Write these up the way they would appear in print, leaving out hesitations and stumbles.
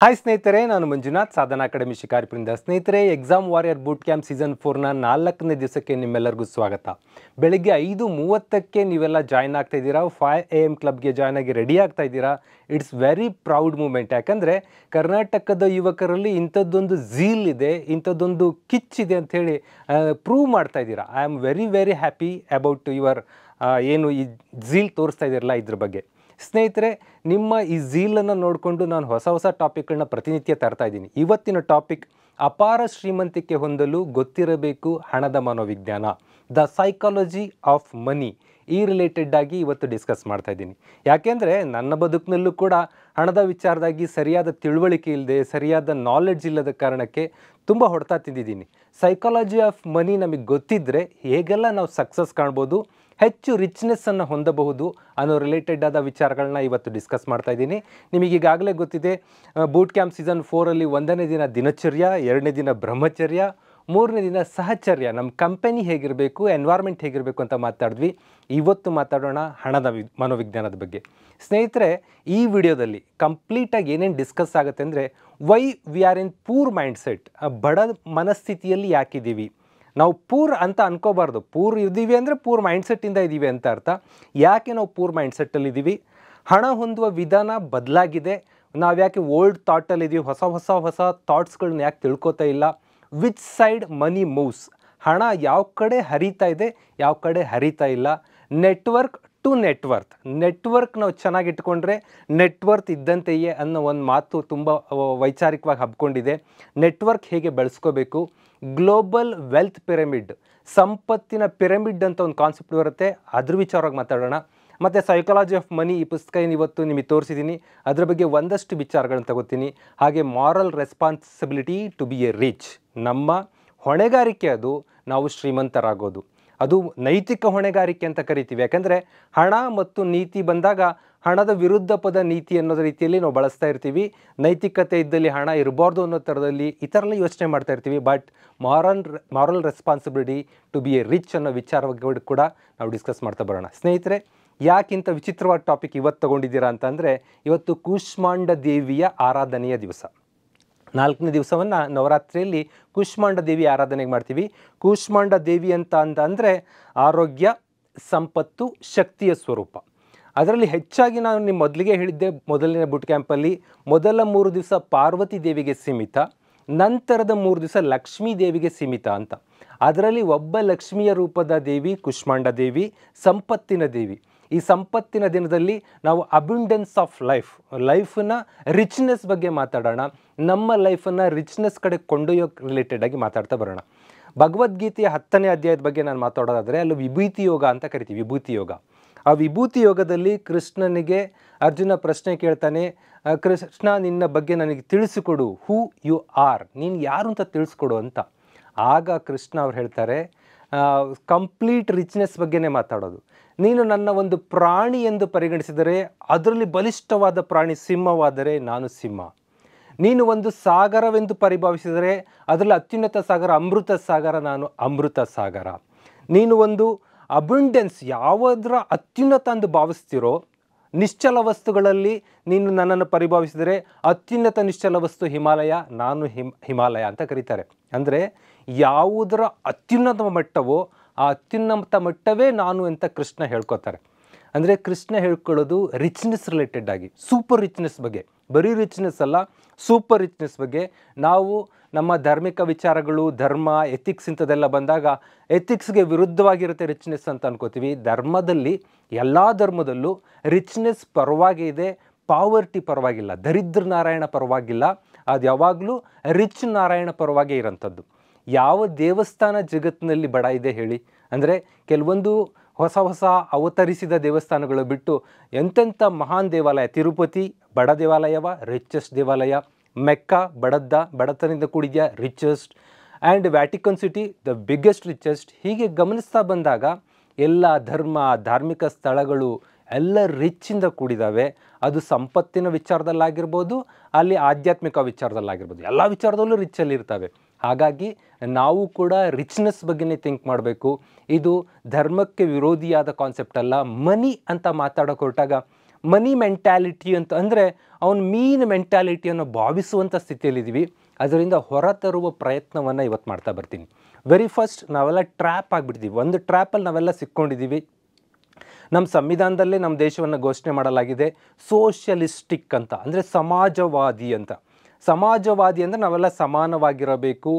Hi ಸ್ನೇಹಿತರೆ, ನಾನು ಮಂಜುನಾಥ್, ಸಾಧನಾ academy ಶಿಕಾರಿಪುರದಿಂದ. ಸ್ನೇಹಿತರೆ, exam warrior boot camp season 4ನ 4ನೇ ದಿವಸಕ್ಕೆ ನಿಮ್ಮೆಲ್ಲರಿಗೂ ಸ್ವಾಗತ. ಬೆಳಗ್ಗೆ 5:30ಕ್ಕೆ ನೀವೆಲ್ಲ ಜಾಯ್ನ್ ಆಗ್ತಾ ಇದ್ದೀರಾ. 5 AM ಕ್ಲಬ್ಗೆ ಜಾಯ್ನ್ ಆಗಿ ರೆಡಿ ಆಗ್ತಾ ಇದ್ದೀರಾ. It's very proud moment. ಯಾಕಂದರೆ ಕರ್ನಾಟಕದ ಯುವಕರಲ್ಲಿ ಇಂಥದ್ದೊಂದು ಝೀಲ್ ಇದೆ, ಇಂಥದ್ದೊಂದು ಕಿಚ್ಚಿದೆ ಅಂಥೇಳಿ ಪ್ರೂವ್ ಮಾಡ್ತಾ ಇದ್ದೀರಾ. I am very very happy about your ಏನು ಈ ಝೀಲ್ ತೋರಿಸ್ತಾ ಇದ್ದೀರಲ್ಲ ಇದ್ರ ಬಗ್ಗೆ. ಸ್ನೇಹಿತರೆ, ನಿಮ್ಮ ಈ ಝೀಲನ್ನು ನೋಡಿಕೊಂಡು ನಾನು ಹೊಸ ಹೊಸ ಟಾಪಿಕ್ಗಳನ್ನ ಪ್ರತಿನಿತ್ಯ ತರ್ತಾ ಇದ್ದೀನಿ. ಇವತ್ತಿನ ಟಾಪಿಕ್ ಅಪಾರ ಶ್ರೀಮಂತಿಕೆ ಹೊಂದಲು ಗೊತ್ತಿರಬೇಕು ಹಣದ ಮನೋವಿಜ್ಞಾನ, ದ ಸೈಕಾಲಜಿ ಆಫ್ ಮನಿ. ಈ ರಿಲೇಟೆಡ್ ಆಗಿ ಇವತ್ತು ಡಿಸ್ಕಸ್ ಮಾಡ್ತಾ ಇದ್ದೀನಿ. ಯಾಕೆಂದರೆ ನನ್ನ ಬದುಕಿನಲ್ಲೂ ಕೂಡ ಹಣದ ವಿಚಾರದಾಗಿ ಸರಿಯಾದ ತಿಳುವಳಿಕೆ ಇಲ್ಲದೆ, ಸರಿಯಾದ ನಾಲೆಡ್ಜ್ ಇಲ್ಲದ ಕಾರಣಕ್ಕೆ ತುಂಬ ಹೊಡೆತ ತಿಂದಿದ್ದೀನಿ. ಸೈಕಾಲಜಿ ಆಫ್ ಮನಿ ನಮಗೆ ಗೊತ್ತಿದ್ದರೆ ಹೇಗೆಲ್ಲ ನಾವು ಸಕ್ಸಸ್ ಕಾಣ್ಬೋದು, ಹೆಚ್ಚು ರಿಚ್ನೆಸ್ಸನ್ನು ಹೊಂದಬಹುದು ಅನ್ನೋ ರಿಲೇಟೆಡ್ ಆದ ವಿಚಾರಗಳನ್ನ ಇವತ್ತು ಡಿಸ್ಕಸ್ ಮಾಡ್ತಾ ಇದ್ದೀನಿ. ನಿಮಗೀಗಾಗಲೇ ಗೊತ್ತಿದೆ, ಬೂಟ್ ಕ್ಯಾಂಪ್ ಸೀಸನ್ 4ಅಲ್ಲಿ 1ನೇ ದಿನ ದಿನಚರ್ಯ, 2ನೇ ದಿನ ಬ್ರಹ್ಮಚರ್ಯ, 3ನೇ ದಿನ ಸಹಚರ್ಯ, ನಮ್ಮ ಕಂಪನಿ ಹೇಗಿರಬೇಕು, ಎನ್ವೈರ್ಮೆಂಟ್ ಹೇಗಿರಬೇಕು ಅಂತ ಮಾತಾಡಿದ್ವಿ. ಇವತ್ತು ಮಾತಾಡೋಣ ಹಣದ ಮನೋವಿಜ್ಞಾನದ ಬಗ್ಗೆ. ಸ್ನೇಹಿತರೆ, ಈ ವಿಡಿಯೋದಲ್ಲಿ ಕಂಪ್ಲೀಟಾಗಿ ಏನೇನು ಡಿಸ್ಕಸ್ ಆಗುತ್ತೆ ಅಂದರೆ, why we are in poor mindset, ಬಡ ಮನಸ್ಥಿತಿಯಲ್ಲಿ ಯಾಕಿದ್ದೀವಿ. ನಾವು ಪೂರ್ ಅಂತ ಅನ್ಕೋಬಾರ್ದು. ಪೂರ್ ಇದ್ದೀವಿ ಅಂದರೆ ಪೂರ್ ಮೈಂಡ್ಸೆಟ್ಟಿಂದ ಇದ್ದೀವಿ ಅಂತ ಅರ್ಥ. ಯಾಕೆ ನಾವು ಪೂರ್ ಮೈಂಡ್ಸೆಟ್ಟಲ್ಲಿ ಇದ್ದೀವಿ? ಹಣ ಹೊಂದುವ ವಿಧಾನ ಬದಲಾಗಿದೆ. ನಾವು ಯಾಕೆ ಓಲ್ಡ್ ಥಾಟಲ್ಲಿದ್ದೀವಿ? ಹೊಸ ಥಾಟ್ಸ್ಗಳನ್ನ ಯಾಕೆ ತಿಳ್ಕೊತಾ ಇಲ್ಲ? ವಿಚ್ ಸೈಡ್ ಮನಿ ಮೂವ್ಸ್, ಹಣ ಯಾವ ಕಡೆ ಹರಿತಾ ಇದೆ, ಯಾವ ಕಡೆ ಹರಿತಾ ಇಲ್ಲ. ನೆಟ್ವರ್ಕ್ ಟು ನೆಟ್ವರ್ತ್, ನೆಟ್ವರ್ಕ್ ನಾವು ಚೆನ್ನಾಗಿಟ್ಕೊಂಡ್ರೆ ನೆಟ್ವರ್ತ್ ಇದ್ದಂತೆಯೇ ಅನ್ನೋ ಒಂದು ಮಾತು ತುಂಬ ವೈಚಾರಿಕವಾಗಿ ಹಬ್ಕೊಂಡಿದೆ. ನೆಟ್ವರ್ಕ್ ಹೇಗೆ ಬೆಳೆಸ್ಕೋಬೇಕು. ಗ್ಲೋಬಲ್ ವೆಲ್ತ್ ಪಿರಮಿಡ್, ಸಂಪತ್ತಿನ ಪಿರಮಿಡ್ ಅಂತ ಒಂದು ಕಾನ್ಸೆಪ್ಟ್ ಬರುತ್ತೆ, ಅದ್ರ ವಿಚಾರವಾಗಿ ಮಾತಾಡೋಣ. ಮತ್ತು ಸೈಕಾಲಜಿ ಆಫ್ ಮನಿ, ಈ ಪುಸ್ತಕ ಇವತ್ತು ನಿಮಗೆ ತೋರಿಸಿದ್ದೀನಿ, ಅದರ ಬಗ್ಗೆ ಒಂದಷ್ಟು ವಿಚಾರಗಳನ್ನು ತಗೋತೀನಿ. ಹಾಗೆ moral responsibility to be a rich, ನಮ್ಮ ಹೊಣೆಗಾರಿಕೆ ಅದು ನಾವು ಶ್ರೀಮಂತರಾಗೋದು. ಅದು ನೈತಿಕ ಹೊಣೆಗಾರಿಕೆ ಅಂತ ಕರಿತೀವಿ. ಯಾಕಂದರೆ ಹಣ ಮತ್ತು ನೀತಿ ಬಂದಾಗ ಹಣದ ವಿರುದ್ಧ ಪದ ನೀತಿ ಅನ್ನೋದ ರೀತಿಯಲ್ಲಿ ನಾವು ಬಳಸ್ತಾ ಇರ್ತೀವಿ. ನೈತಿಕತೆ ಇದ್ದಲ್ಲಿ ಹಣ ಇರಬಾರ್ದು ಅನ್ನೋ ಥರದಲ್ಲಿ ಈ ಥರ ಎಲ್ಲ ಯೋಚನೆ ಮಾಡ್ತಾ ಇರ್ತೀವಿ. But moral responsibility to be a rich ಅನ್ನೋ ವಿಚಾರವಾಗಿ ಕೂಡ ನಾವು ಡಿಸ್ಕಸ್ ಮಾಡ್ತಾ ಬರೋಣ. ಸ್ನೇಹಿತರೆ, ಯಾಕಿಂತ ವಿಚಿತ್ರವಾದ ಟಾಪಿಕ್ ಇವತ್ತು ತೊಗೊಂಡಿದ್ದೀರಾ ಅಂತಂದರೆ, ಇವತ್ತು ಕೂಷ್ಮಾಂಡ ದೇವಿಯ ಆರಾಧನೆಯ ದಿವಸ. 4ನೇ ದಿವಸವನ್ನು ನವರಾತ್ರಿಯಲ್ಲಿ ಕೂಷ್ಮಾಂಡ ದೇವಿ ಆರಾಧನೆಗೆ ಮಾಡ್ತೀವಿ. ಕೂಷ್ಮಾಂಡ ದೇವಿ ಅಂತ ಅಂದರೆ ಆರೋಗ್ಯ, ಸಂಪತ್ತು, ಶಕ್ತಿಯ ಸ್ವರೂಪ. ಅದರಲ್ಲಿ ಹೆಚ್ಚಾಗಿ ನಾನು ನಿಮ್ಮ ಮೊದಲಿಗೆ ಹೇಳಿದ್ದೆ, ಮೊದಲನೇ ಬುಟ್ ಕ್ಯಾಂಪಲ್ಲಿ ಮೊದಲ 3 ದಿವಸ ಪಾರ್ವತಿ ದೇವಿಗೆ ಸೀಮಿತ, ನಂತರದ 3 ದಿವಸ ಲಕ್ಷ್ಮೀ ದೇವಿಗೆ ಸೀಮಿತ ಅಂತ. ಅದರಲ್ಲಿ ಒಬ್ಬ ಲಕ್ಷ್ಮಿಯ ರೂಪದ ದೇವಿ ಕೂಷ್ಮಾಂಡ ದೇವಿ, ಸಂಪತ್ತಿನ ದೇವಿ. ಈ ಸಂಪತ್ತಿನ ದಿನದಲ್ಲಿ ನಾವು ಅಬ್ಯುಂಡೆನ್ಸ್ ಆಫ್ ಲೈಫನ್ನ ರಿಚ್ನೆಸ್ ಬಗ್ಗೆ ಮಾತಾಡೋಣ. ನಮ್ಮ ಲೈಫನ್ನು ರಿಚ್ನೆಸ್ ಕಡೆ ಕೊಂಡೊಯ್ಯೋಕೆ ರಿಲೇಟೆಡ್ ಆಗಿ ಮಾತಾಡ್ತಾ ಬರೋಣ. ಭಗವದ್ಗೀತೆಯ 10ನೇ ಅಧ್ಯಾಯದ ಬಗ್ಗೆ ನಾನು ಮಾತಾಡೋದಾದರೆ, ಅಲ್ಲಿ ವಿಭೂತಿ ಯೋಗ ಅಂತ ಕರಿತೀವಿ. ವಿಭೂತಿ ಯೋಗ, ಆ ವಿಭೂತಿ ಯೋಗದಲ್ಲಿ ಕೃಷ್ಣನಿಗೆ ಅರ್ಜುನ ಪ್ರಶ್ನೆ ಕೇಳ್ತಾನೆ, ಕೃಷ್ಣ ನಿನ್ನ ಬಗ್ಗೆ ನನಗೆ ತಿಳಿಸಿಕೊಡು, ಹೂ ಯು ಆರ್, ನೀನು ಯಾರು ಅಂತ ತಿಳಿಸ್ಕೊಡು ಅಂತ. ಆಗ ಕೃಷ್ಣ ಅವ್ರು ಹೇಳ್ತಾರೆ, ಕಂಪ್ಲೀಟ್ ರಿಚ್ನೆಸ್ ಬಗ್ಗೆನೇ ಮಾತಾಡೋದು. ನೀನು ನನ್ನ ಒಂದು ಪ್ರಾಣಿ ಎಂದು ಪರಿಗಣಿಸಿದರೆ ಅದರಲ್ಲಿ ಬಲಿಷ್ಠವಾದ ಪ್ರಾಣಿ ಸಿಂಹವಾದರೆ ನಾನು ಸಿಂಹ. ನೀನು ಒಂದು ಸಾಗರವೆಂದು ಪರಿಭಾವಿಸಿದರೆ ಅದರಲ್ಲಿ ಅತ್ಯುನ್ನತ ಸಾಗರ ಅಮೃತ ಸಾಗರ, ನಾನು ಅಮೃತ ಸಾಗರ. ನೀನು ಒಂದು ಅಬುಂಡೆನ್ಸ್ ಯಾವುದರ ಅತ್ಯುನ್ನತ ಎಂದು ಭಾವಿಸ್ತಿರೋ ನಿಶ್ಚಲ ವಸ್ತುಗಳಲ್ಲಿ ನೀನು ನನ್ನನ್ನು ಪರಿಭಾವಿಸಿದರೆ ಅತ್ಯುನ್ನತ ನಿಶ್ಚಲ ವಸ್ತು ಹಿಮಾಲಯ, ನಾನು ಹಿಮಾಲಯ ಅಂತ ಕರೀತಾರೆ. ಅಂದರೆ ಯಾವುದರ ಅತ್ಯುನ್ನತ ಮಟ್ಟವೋ ಆ ಅತ್ಯುನ್ನತ ಮಟ್ಟವೇ ನಾನು ಅಂತ ಕೃಷ್ಣ ಹೇಳ್ಕೊತಾರೆ. ಅಂದರೆ ಕೃಷ್ಣ ಹೇಳ್ಕೊಳ್ಳೋದು ರಿಚ್ನೆಸ್ ರಿಲೇಟೆಡ್ ಆಗಿ, ಸೂಪರ್ ರಿಚ್ನೆಸ್ ಬಗ್ಗೆ. ಬರೀ ರಿಚ್ನೆಸ್ ಅಲ್ಲ, ಸೂಪರ್ ರಿಚ್ನೆಸ್ ಬಗ್ಗೆ. ನಾವು ನಮ್ಮ ಧಾರ್ಮಿಕ ವಿಚಾರಗಳು, ಧರ್ಮ, ಎಥಿಕ್ಸ್ ಇಂಥದ್ದೆಲ್ಲ ಬಂದಾಗ ಎಥಿಕ್ಸ್ಗೆ ವಿರುದ್ಧವಾಗಿರುತ್ತೆ ರಿಚ್ನೆಸ್ ಅಂತ ಅನ್ಕೋತೀವಿ. ಧರ್ಮದಲ್ಲಿ, ಎಲ್ಲ ಧರ್ಮದಲ್ಲೂ ರಿಚ್ನೆಸ್ ಪರವಾಗಿ ಇದೆ, ಪಾವರ್ಟಿ ಪರವಾಗಿಲ್ಲ. ದರಿದ್ರ ನಾರಾಯಣ ಪರವಾಗಿಲ್ಲ, ಅದು ಯಾವಾಗಲೂ ರಿಚ್ ನಾರಾಯಣ ಪರವಾಗೇ ಇರೋಂಥದ್ದು. ಯಾವ ದೇವಸ್ಥಾನ ಜಗತ್ತಿನಲ್ಲಿ ಬಡ ಇದೆ ಹೇಳಿ? ಅಂದರೆ ಕೆಲವೊಂದು ಹೊಸ ಅವತರಿಸಿದ ದೇವಸ್ಥಾನಗಳು ಬಿಟ್ಟು ಎಂತೆಂಥ ಮಹಾನ್ ದೇವಾಲಯ, ತಿರುಪತಿ ಬಡ ದೇವಾಲಯವ, ರಿಚೆಸ್ಟ್ ದೇವಾಲಯ. ಮೆಕ್ಕಾ ಬಡತನದಿಂದ ಕೂಡಿದೆಯಾ, richest. And Vatican city the biggest richest. ಹೀಗೆ ಗಮನಿಸ್ತಾ ಬಂದಾಗ ಎಲ್ಲ ಧರ್ಮ, ಧಾರ್ಮಿಕ ಸ್ಥಳಗಳು ಎಲ್ಲ ರಿಚ್ಚಿಂದ ಕೂಡಿದ್ದಾವೆ. ಅದು ಸಂಪತ್ತಿನ ವಿಚಾರದಲ್ಲಾಗಿರ್ಬೋದು, ಅಲ್ಲಿ ಆಧ್ಯಾತ್ಮಿಕ ವಿಚಾರದಲ್ಲಾಗಿರ್ಬೋದು, ಎಲ್ಲ ವಿಚಾರದಲ್ಲೂ ರಿಚ್ಚಲ್ಲಿ ಇರ್ತವೆ. ಹಾಗಾಗಿ ನಾವು ಕೂಡ ರಿಚ್ನೆಸ್ ಬಗ್ಗೆನೇ ಥಿಂಕ್ ಮಾಡಬೇಕು. ಇದು ಧರ್ಮಕ್ಕೆ ವಿರೋಧಿಯಾದ ಕಾನ್ಸೆಪ್ಟ್ ಅಲ್ಲ. ಮನಿ ಅಂತ ಮಾತಾಡೋಕೆ ಹೊರಟಾಗ ಮನಿ ಮೆಂಟ್ಯಾಲಿಟಿ ಅಂತ ಅಂದರೆ ಅವನು ಮೀನ್ ಮೆಂಟ್ಯಾಲಿಟಿಯನ್ನು ಭಾವಿಸುವಂಥ ಸ್ಥಿತಿಯಲ್ಲಿದ್ದೀವಿ. ಅದರಿಂದ ಹೊರತರುವ ಪ್ರಯತ್ನವನ್ನು ಇವತ್ತು ಮಾಡ್ತಾ ಬರ್ತೀನಿ. ವೆರಿ ಫಸ್ಟ್ ನಾವೆಲ್ಲ ಟ್ರ್ಯಾಪ್ ಆಗಿಬಿಡ್ತೀವಿ. ಒಂದು ಟ್ರ್ಯಾಪಲ್ಲಿ ನಾವೆಲ್ಲ ಸಿಕ್ಕೊಂಡಿದ್ದೀವಿ. ನಮ್ಮ ಸಂವಿಧಾನದಲ್ಲೇ ನಮ್ಮ ದೇಶವನ್ನು ಘೋಷಣೆ ಮಾಡಲಾಗಿದೆ ಸೋಷಿಯಲಿಸ್ಟಿಕ್ ಅಂತ, ಅಂದರೆ ಸಮಾಜವಾದಿ ಅಂತ. ಸಮಾಜವಾದಿ ಅಂದರೆ ನಾವೆಲ್ಲ ಸಮಾನವಾಗಿರಬೇಕು,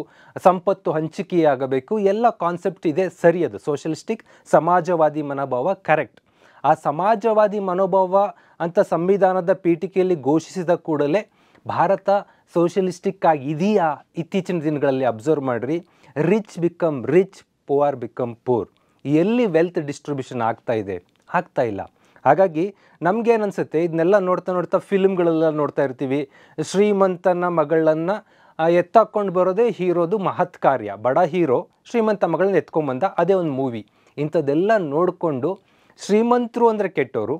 ಸಂಪತ್ತು ಹಂಚಿಕೆಯಾಗಬೇಕು, ಎಲ್ಲ ಕಾನ್ಸೆಪ್ಟ್ ಇದೆ, ಸರಿ. ಅದು ಸೋಷಿಯಲಿಸ್ಟಿಕ್ ಸಮಾಜವಾದಿ ಮನೋಭಾವ ಕರೆಕ್ಟ್. ಆ ಸಮಾಜವಾದಿ ಮನೋಭಾವ ಅಂತ ಸಂವಿಧಾನದ ಪೀಠಿಕೆಯಲ್ಲಿ ಘೋಷಿಸಿದ ಕೂಡಲೇ ಭಾರತ ಸೋಷಿಯಲಿಸ್ಟಿಕ್ ಆಗಿ ಇದೆಯಾ? ಇತ್ತೀಚಿನ ದಿನಗಳಲ್ಲಿ ಅಬ್ಸರ್ವ್ ಮಾಡಿರಿ, rich become rich, poor become poor. ಎಲ್ಲಿ ವೆಲ್ತ್ ಡಿಸ್ಟ್ರಿಬ್ಯೂಷನ್ ಆಗ್ತಾ ಇದೆ? ಆಗ್ತಾ ಇಲ್ಲ. ಹಾಗಾಗಿ ನಮಗೇನು ಅನಿಸುತ್ತೆ, ಇದನ್ನೆಲ್ಲ ನೋಡ್ತಾ ನೋಡ್ತಾ ಫಿಲ್ಮ್ಗಳೆಲ್ಲ ನೋಡ್ತಾ ಇರ್ತೀವಿ. ಶ್ರೀಮಂತನ ಮಗಳನ್ನು ಎತ್ತಾಕೊಂಡು ಬರೋದೇ ಹೀರೋದು ಮಹತ್ ಕಾರ್ಯ. ಬಡ ಹೀರೋ ಶ್ರೀಮಂತ ಮಗಳನ್ನ ಎತ್ಕೊಂಡ್ಬಂದ, ಅದೇ ಒಂದು ಮೂವಿ. ಇಂಥದ್ದೆಲ್ಲ ನೋಡಿಕೊಂಡು ಶ್ರೀಮಂತರು ಅಂದರೆ ಕೆಟ್ಟವರು,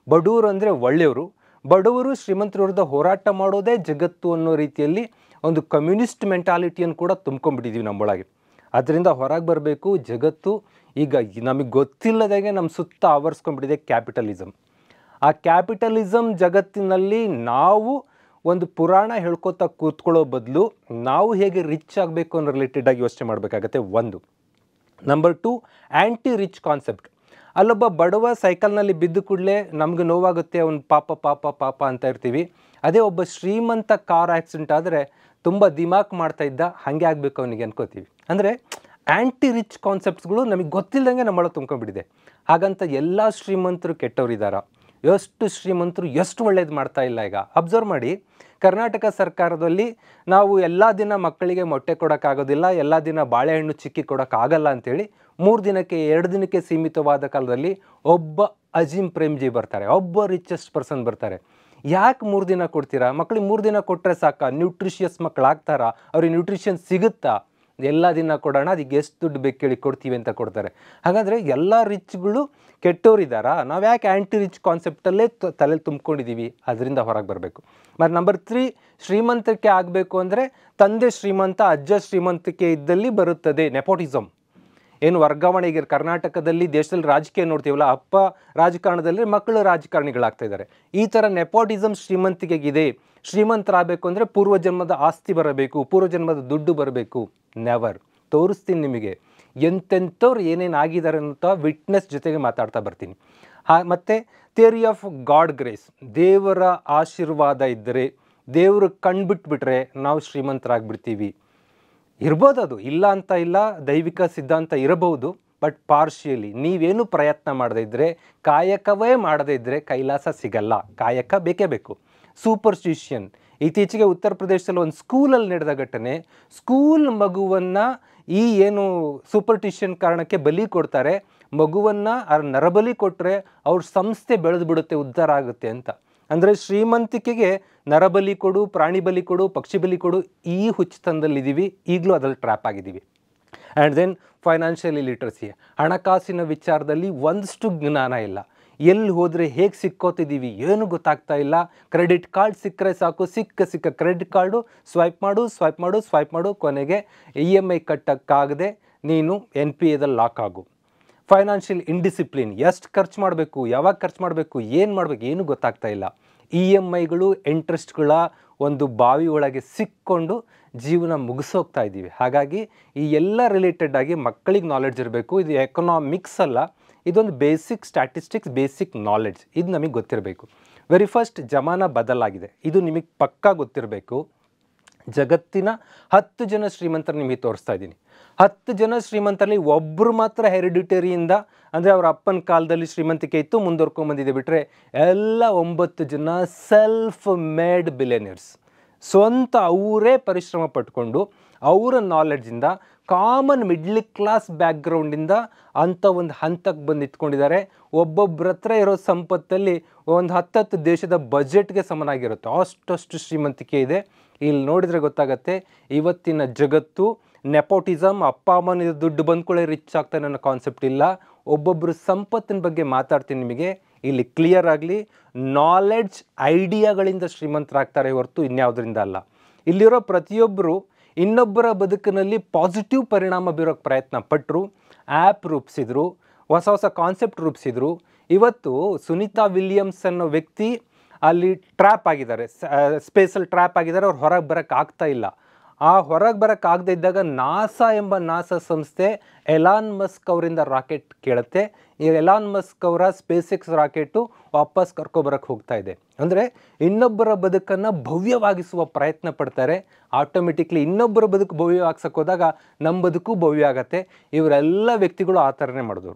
ಬಡವರು ಅಂದರೆ ಒಳ್ಳೆಯವರು, ಬಡವರು ಶ್ರೀಮಂತರ ವಿರುದ್ಧ ಹೋರಾಟ ಮಾಡೋದೇ ಜಗತ್ತು ಅನ್ನೋ ರೀತಿಯಲ್ಲಿ ಒಂದು ಕಮ್ಯುನಿಸ್ಟ್ ಮೆಂಟಾಲಿಟಿಯನ್ನು ಕೂಡ ತುಂಬ್ಕೊಂಡ್ಬಿಟ್ಟಿದ್ದೀವಿ ನಮ್ಮೊಳಗೆ. ಅದರಿಂದ ಹೊರಗೆ ಬರಬೇಕು. ಜಗತ್ತು ಈಗ ನಮಗೆ ಗೊತ್ತಿಲ್ಲದಾಗೆ ನಮ್ಮ ಸುತ್ತ ಆವರಿಸ್ಕೊಂಡ್ಬಿಟ್ಟಿದೆ ಕ್ಯಾಪಿಟಲಿಸಮ್. ಆ ಕ್ಯಾಪಿಟಲಿಸಮ್ ಜಗತ್ತಿನಲ್ಲಿ ನಾವು ಒಂದು ಪುರಾಣ ಹೇಳ್ಕೊತಾ ಕೂತ್ಕೊಳ್ಳೋ ಬದಲು ನಾವು ಹೇಗೆ ರಿಚ್ ಆಗಬೇಕು ಅನ್ನೋ ರಿಲೇಟೆಡಾಗಿ ಯೋಚನೆ ಮಾಡಬೇಕಾಗತ್ತೆ. ಒಂದು. ನಂಬರ್ 2, ಆ್ಯಂಟಿ ರಿಚ್ ಕಾನ್ಸೆಪ್ಟ್. ಅಲ್ಲೊಬ್ಬ ಬಡವ ಸೈಕಲ್ನಲ್ಲಿ ಬಿದ್ದು ಕೂಡಲೇ ನಮ್ಗೆ ನೋವಾಗುತ್ತೆ, ಅವ್ನು ಪಾಪ ಪಾಪ ಪಾಪ ಅಂತ ಇರ್ತೀವಿ. ಅದೇ ಒಬ್ಬ ಶ್ರೀಮಂತ ಕಾರ್ ಆಕ್ಸಿಡೆಂಟ್ ಆದರೆ ತುಂಬ ದಿಮಾಕ್ ಮಾಡ್ತಾ ಇದ್ದ, ಹಾಗೆ ಆಗಬೇಕು ಅವನಿಗೆ ಅನ್ಕೋತೀವಿ. ಅಂದರೆ ಆ್ಯಂಟಿ ರಿಚ್ ಕಾನ್ಸೆಪ್ಟ್ಸ್ಗಳು ನಮಗೆ ಗೊತ್ತಿಲ್ಲದಂಗೆ ನಮ್ಮೊಳಗೆ ತುಂಬ್ಕೊಂಡ್ಬಿಟ್ಟಿದೆ. ಹಾಗಂತ ಎಲ್ಲ ಶ್ರೀಮಂತರು ಕೆಟ್ಟವರಿದ್ದಾರಾ? ಎಷ್ಟು ಶ್ರೀಮಂತರು ಎಷ್ಟು ಒಳ್ಳೇದು ಮಾಡ್ತಾ ಇಲ್ಲ. ಈಗ ಅಬ್ಸರ್ವ್ ಮಾಡಿ, ಕರ್ನಾಟಕ ಸರ್ಕಾರದಲ್ಲಿ ನಾವು ಎಲ್ಲ ದಿನ ಮಕ್ಕಳಿಗೆ ಮೊಟ್ಟೆ ಕೊಡೋಕ್ಕಾಗೋದಿಲ್ಲ, ಎಲ್ಲ ದಿನ ಬಾಳೆಹಣ್ಣು ಚಿಕ್ಕಿ ಕೊಡೋಕ್ಕಾಗಲ್ಲ ಅಂಥೇಳಿ 3 ದಿನಕ್ಕೆ 2 ದಿನಕ್ಕೆ ಸೀಮಿತವಾದ ಕಾಲದಲ್ಲಿ ಒಬ್ಬ ಅಜೀಮ್ ಪ್ರೇಮ್ಜಿ ಬರ್ತಾರೆ, ಒಬ್ಬ ರಿಚೆಸ್ಟ್ ಪರ್ಸನ್ ಬರ್ತಾರೆ. ಯಾಕೆ 3 ದಿನ ಕೊಡ್ತೀರಾ? ಮಕ್ಕಳಿಗೆ 3 ದಿನ ಕೊಟ್ಟರೆ ಸಾಕ? ನ್ಯೂಟ್ರಿಷಿಯಸ್ ಮಕ್ಕಳಾಗ್ತಾರಾ? ಅವ್ರಿಗೆ ನ್ಯೂಟ್ರಿಷನ್ ಸಿಗುತ್ತಾ? ಎಲ್ಲ ದಿನ ಕೊಡೋಣ, ಅದಕ್ಕೆ ಎಷ್ಟು ದುಡ್ಡು ಬೇಕು ಕೇಳಿ ಕೊಡ್ತೀವಿ ಅಂತ ಕೊಡ್ತಾರೆ. ಹಾಗಾದರೆ ಎಲ್ಲ ರಿಚ್ಗಳು ಕೆಟ್ಟೋರಿದ್ದಾರಾ? ನಾವು ಯಾಕೆ ಆ್ಯಂಟಿ ರಿಚ್ ಕಾನ್ಸೆಪ್ಟಲ್ಲೇ ತಲೆಯಲ್ಲಿ ತುಂಬ್ಕೊಂಡಿದ್ದೀವಿ? ಅದರಿಂದ ಹೊರಗೆ ಬರಬೇಕು. ಮತ್ತು ನಂಬರ್ 3, ಶ್ರೀಮಂತಿಕೆ ಆಗಬೇಕು ಅಂದರೆ ತಂದೆ ಶ್ರೀಮಂತ, ಅಜ್ಜ ಶ್ರೀಮಂತಿಕೆ ಇದ್ದಲ್ಲಿ ಬರುತ್ತದೆ ನೆಪೋಟಿಸಮ್. ಏನು ವರ್ಗಾವಣೆಗೆ ಕರ್ನಾಟಕದಲ್ಲಿ ದೇಶದಲ್ಲಿ ರಾಜಕೀಯ ನೋಡ್ತೀವಲ್ಲ, ಅಪ್ಪ ರಾಜಕಾರಣದಲ್ಲಿ ಮಕ್ಕಳು ರಾಜಕಾರಣಿಗಳಾಗ್ತಾ ಇದ್ದಾರೆ. ಈ ಥರ ನೆಪೋಟಿಸಮ್ ಶ್ರೀಮಂತಿಕೆಗಿದೆ. ಶ್ರೀಮಂತರಾಗಬೇಕು ಅಂದರೆ ಪೂರ್ವಜನ್ಮದ ಆಸ್ತಿ ಬರಬೇಕು, ಪೂರ್ವಜನ್ಮದ ದುಡ್ಡು ಬರಬೇಕು. ನೆವರ್. ತೋರಿಸ್ತೀನಿ ನಿಮಗೆ ಎಂತೆಂಥವ್ರು ಏನೇನು ಆಗಿದ್ದಾರೆ ಅಂತ ವಿಟ್ನೆಸ್ ಜೊತೆಗೆ ಮಾತಾಡ್ತಾ ಬರ್ತೀನಿ. ಮತ್ತು ಥಿಯರಿ ಆಫ್ ಗಾಡ್ ಗ್ರೇಸ್, ದೇವರ ಆಶೀರ್ವಾದ ಇದ್ದರೆ, ದೇವರು ಕಣ್ಬಿಟ್ಬಿಟ್ರೆ ನಾವು ಶ್ರೀಮಂತರಾಗ್ಬಿಡ್ತೀವಿ. ಇರ್ಬೋದು, ಅದು ಇಲ್ಲ ಅಂತ ಇಲ್ಲ, ದೈವಿಕ ಸಿದ್ಧಾಂತ ಇರಬಹುದು. ಬಟ್ ಪಾರ್ಷಿಯಲಿ ನೀವೇನು ಪ್ರಯತ್ನ ಮಾಡದೇ ಇದ್ದರೆ, ಕಾಯಕವೇ ಮಾಡದೇ ಇದ್ದರೆ ಕೈಲಾಸ ಸಿಗಲ್ಲ. ಕಾಯಕ ಬೇಕೇ ಬೇಕು. ಸೂಪರ್ಸ್ಟಿಷನ್. ಇತ್ತೀಚೆಗೆ ಉತ್ತರ ಪ್ರದೇಶದಲ್ಲಿ ಒಂದು ಸ್ಕೂಲಲ್ಲಿ ನಡೆದ ಘಟನೆ. ಸ್ಕೂಲ್ ಮಗುವನ್ನು ಈ ಏನು ಸೂಪರ್ಟಿಷನ್ ಕಾರಣಕ್ಕೆ ಬಲಿ ಕೊಡ್ತಾರೆ. ಮಗುವನ್ನು ನರಬಲಿ ಕೊಟ್ಟರೆ ಅವ್ರ ಸಂಸ್ಥೆ ಬೆಳೆದು ಬಿಡುತ್ತೆ, ಉದ್ಧಾರ ಆಗುತ್ತೆ ಅಂತ. ಅಂದರೆ ಶ್ರೀಮಂತಿಕೆಗೆ ನರಬಲಿ ಕೊಡು, ಪ್ರಾಣಿ ಬಲಿ ಕೊಡು, ಪಕ್ಷಿ ಬಲಿ ಕೊಡು, ಈ ಹುಚ್ಚುತನದಲ್ಲಿದ್ದೀವಿ. ಈಗಲೂ ಅದ್ರಲ್ಲಿ ಟ್ರ್ಯಾಪ್ ಆಗಿದ್ದೀವಿ. ಆ್ಯಂಡ್ ದೆನ್ ಫೈನಾನ್ಷಿಯಲ್ ಲಿಟ್ರಸಿ, ಹಣಕಾಸಿನ ವಿಚಾರದಲ್ಲಿ ಒಂದಷ್ಟು ಜ್ಞಾನ ಇಲ್ಲ. ಎಲ್ಲಿ ಹೋದರೆ ಹೇಗೆ ಸಿಕ್ಕೋತಿದ್ದೀವಿ ಏನು ಗೊತ್ತಾಗ್ತಾ ಇಲ್ಲ. ಕ್ರೆಡಿಟ್ ಕಾರ್ಡ್ ಸಿಕ್ಕರೆ ಸಾಕು, ಸಿಕ್ಕ ಕ್ರೆಡಿಟ್ ಕಾರ್ಡು ಸ್ವೈಪ್ ಮಾಡು, ಕೊನೆಗೆ EMI ಕಟ್ಟಕ್ಕಾಗದೆ ನೀನು NPAದಲ್ಲಿ ಲಾಕ್ ಆಗು. ಫೈನಾನ್ಷಿಯಲ್ ಇಂಡಿಸಿಪ್ಲಿನ್, ಎಷ್ಟು ಖರ್ಚು ಮಾಡಬೇಕು, ಯಾವಾಗ ಖರ್ಚು ಮಾಡಬೇಕು, ಏನು ಮಾಡಬೇಕು ಏನು ಗೊತ್ತಾಗ್ತಾ ಇಲ್ಲ. EMIಗಳು ಇಂಟ್ರೆಸ್ಟ್ಗಳ ಒಂದು ಬಾವಿ ಒಳಗೆ ಸಿಕ್ಕೊಂಡು ಜೀವನ ಮುಗಿಸೋಗ್ತಾ ಇದ್ದೀವಿ. ಹಾಗಾಗಿ ಈ ಎಲ್ಲ ರಿಲೇಟೆಡ್ ಆಗಿ ಮಕ್ಕಳಿಗೆ ನಾಲೆಡ್ಜ್ ಇರಬೇಕು. ಇದು ಎಕನಾಮಿಕ್ಸ್ ಅಲ್ಲ, ಇದೊಂದು ಬೇಸಿಕ್ ಸ್ಟ್ಯಾಟಿಸ್ಟಿಕ್ಸ್, ಬೇಸಿಕ್ ನಾಲೆಡ್ಜ್. ಇದು ನಮಗೆ ಗೊತ್ತಿರಬೇಕು. ವೆರಿ ಫಸ್ಟ್, ಜಮಾನ ಬದಲಾಗಿದೆ, ಇದು ನಿಮಗೆ ಪಕ್ಕಾ ಗೊತ್ತಿರಬೇಕು. ಜಗತ್ತಿನ 10 ಜನ ಶ್ರೀಮಂತರು ನಿಮಗೆ ತೋರಿಸ್ತಾ ಇದ್ದೀನಿ. 10 ಜನ ಶ್ರೀಮಂತರಲ್ಲಿ ಒಬ್ಬರು ಮಾತ್ರ ಹೆರಿಡಿಟರಿಯಿಂದ, ಅಂದರೆ ಅವ್ರ ಅಪ್ಪನ ಕಾಲದಲ್ಲಿ ಶ್ರೀಮಂತಿಕೆ ಇತ್ತು, ಮುಂದುವರ್ಕೊಂಬಂದಿದೆ. ಬಿಟ್ಟರೆ ಎಲ್ಲ 9 ಜನ ಸೆಲ್ಫ್ ಮೇಡ್ ಬಿಲಿಯನರ್ಸ್. ಸ್ವಂತ ಅವರೇ ಪರಿಶ್ರಮ ಪಟ್ಕೊಂಡು ಅವರ ನಾಲೆಡ್ಜಿಂದ, ಕಾಮನ್ ಮಿಡ್ಲ್ ಕ್ಲಾಸ್ ಬ್ಯಾಕ್ಗ್ರೌಂಡಿಂದ ಅಂಥ ಒಂದು ಹಂತಕ್ಕೆ ಬಂದು ನಿಂತ್ಕೊಂಡಿದ್ದಾರೆ. ಒಬ್ಬೊಬ್ಬರ ಹತ್ರ ಇರೋ ಸಂಪತ್ತಲ್ಲಿ ಒಂದು 10 ದೇಶದ ಬಜೆಟ್ಗೆ ಸಮನಾಗಿರುತ್ತೆ, ಅಷ್ಟು ಶ್ರೀಮಂತಿಕೆ ಇದೆ. ಇಲ್ಲಿ ನೋಡಿದರೆ ಗೊತ್ತಾಗತ್ತೆ ಇವತ್ತಿನ ಜಗತ್ತು ನೆಪೋಟಿಸಮ್, ಅಪ್ಪ ಅಮ್ಮನ ದುಡ್ಡು ಬಂದ್ಕೊಳ್ಳೆ ರಿಚ್ ಆಗ್ತಾನೆ ಅನ್ನೋ ಕಾನ್ಸೆಪ್ಟ್ ಇಲ್ಲ. ಒಬ್ಬೊಬ್ಬರು ಸಂಪತ್ತಿನ ಬಗ್ಗೆ ಮಾತಾಡ್ತೀನಿ ನಿಮಗೆ, ಇಲ್ಲಿ ಕ್ಲಿಯರ್ ಆಗಲಿ. ನಾಲೆಡ್ಜ್, ಐಡಿಯಾಗಳಿಂದ ಶ್ರೀಮಂತರಾಗ್ತಾರೆ ಹೊರತು ಇನ್ಯಾವುದರಿಂದ ಅಲ್ಲ. ಇಲ್ಲಿರೋ ಪ್ರತಿಯೊಬ್ಬರು ಇನ್ನೊಬ್ಬರ ಬದುಕಿನಲ್ಲಿ ಪಾಸಿಟಿವ್ ಪರಿಣಾಮ ಬೀರೋಕ್ಕೆ ಪ್ರಯತ್ನ ಪಟ್ಟರು, ಆ್ಯಪ್ ರೂಪಿಸಿದ್ರು, ಹೊಸ ಹೊಸ ಕಾನ್ಸೆಪ್ಟ್ ರೂಪಿಸಿದ್ರು. ಇವತ್ತು ಸುನೀತಾ ವಿಲಿಯಮ್ಸ್ ಅನ್ನೋ ವ್ಯಕ್ತಿ ಅಲ್ಲಿ ಟ್ರ್ಯಾಪ್ ಆಗಿದ್ದಾರೆ, ಸ್ಪೇಸಲ್ಲಿ ಟ್ರ್ಯಾಪ್ ಆಗಿದ್ದಾರೆ. ಅವ್ರು ಹೊರಗೆ ಬರೋಕ್ಕೆ ಆಗ್ತಾ ಇಲ್ಲ. ಆ ಹೊರಗೆ ಬರೋಕ್ಕೆ ಆಗದೆ ಇದ್ದಾಗ ನಾಸಾ ಎಂಬ ನಾಸಾ ಸಂಸ್ಥೆ ಎಲಾನ್ ಮಸ್ಕ್ ಅವರಿಂದ ರಾಕೆಟ್ ಕೇಳುತ್ತೆ. ಈ ಎಲಾನ್ ಮಸ್ಕ್ ಅವರ ಸ್ಪೇಸ್ ಎಕ್ಸ್ ರಾಕೆಟು ವಾಪಸ್ ಕರ್ಕೊಬರಕ್ಕೆ ಹೋಗ್ತಾ ಇದೆ. ಅಂದರೆ ಇನ್ನೊಬ್ಬರ ಬದುಕನ್ನು ಭವ್ಯವಾಗಿಸುವ ಪ್ರಯತ್ನ ಪಡ್ತಾರೆ. ಆಟೋಮೆಟಿಕ್ಲಿ ಇನ್ನೊಬ್ಬರ ಬದುಕು ಭವ್ಯವಾಗಿಸಕ್ಕೆ ಹೋದಾಗ ನಮ್ಮ ಬದುಕು ಭವ್ಯ ಆಗುತ್ತೆ. ಇವರೆಲ್ಲ ವ್ಯಕ್ತಿಗಳು ಆ ಥರನೇ ಮಾಡಿದ್ರು.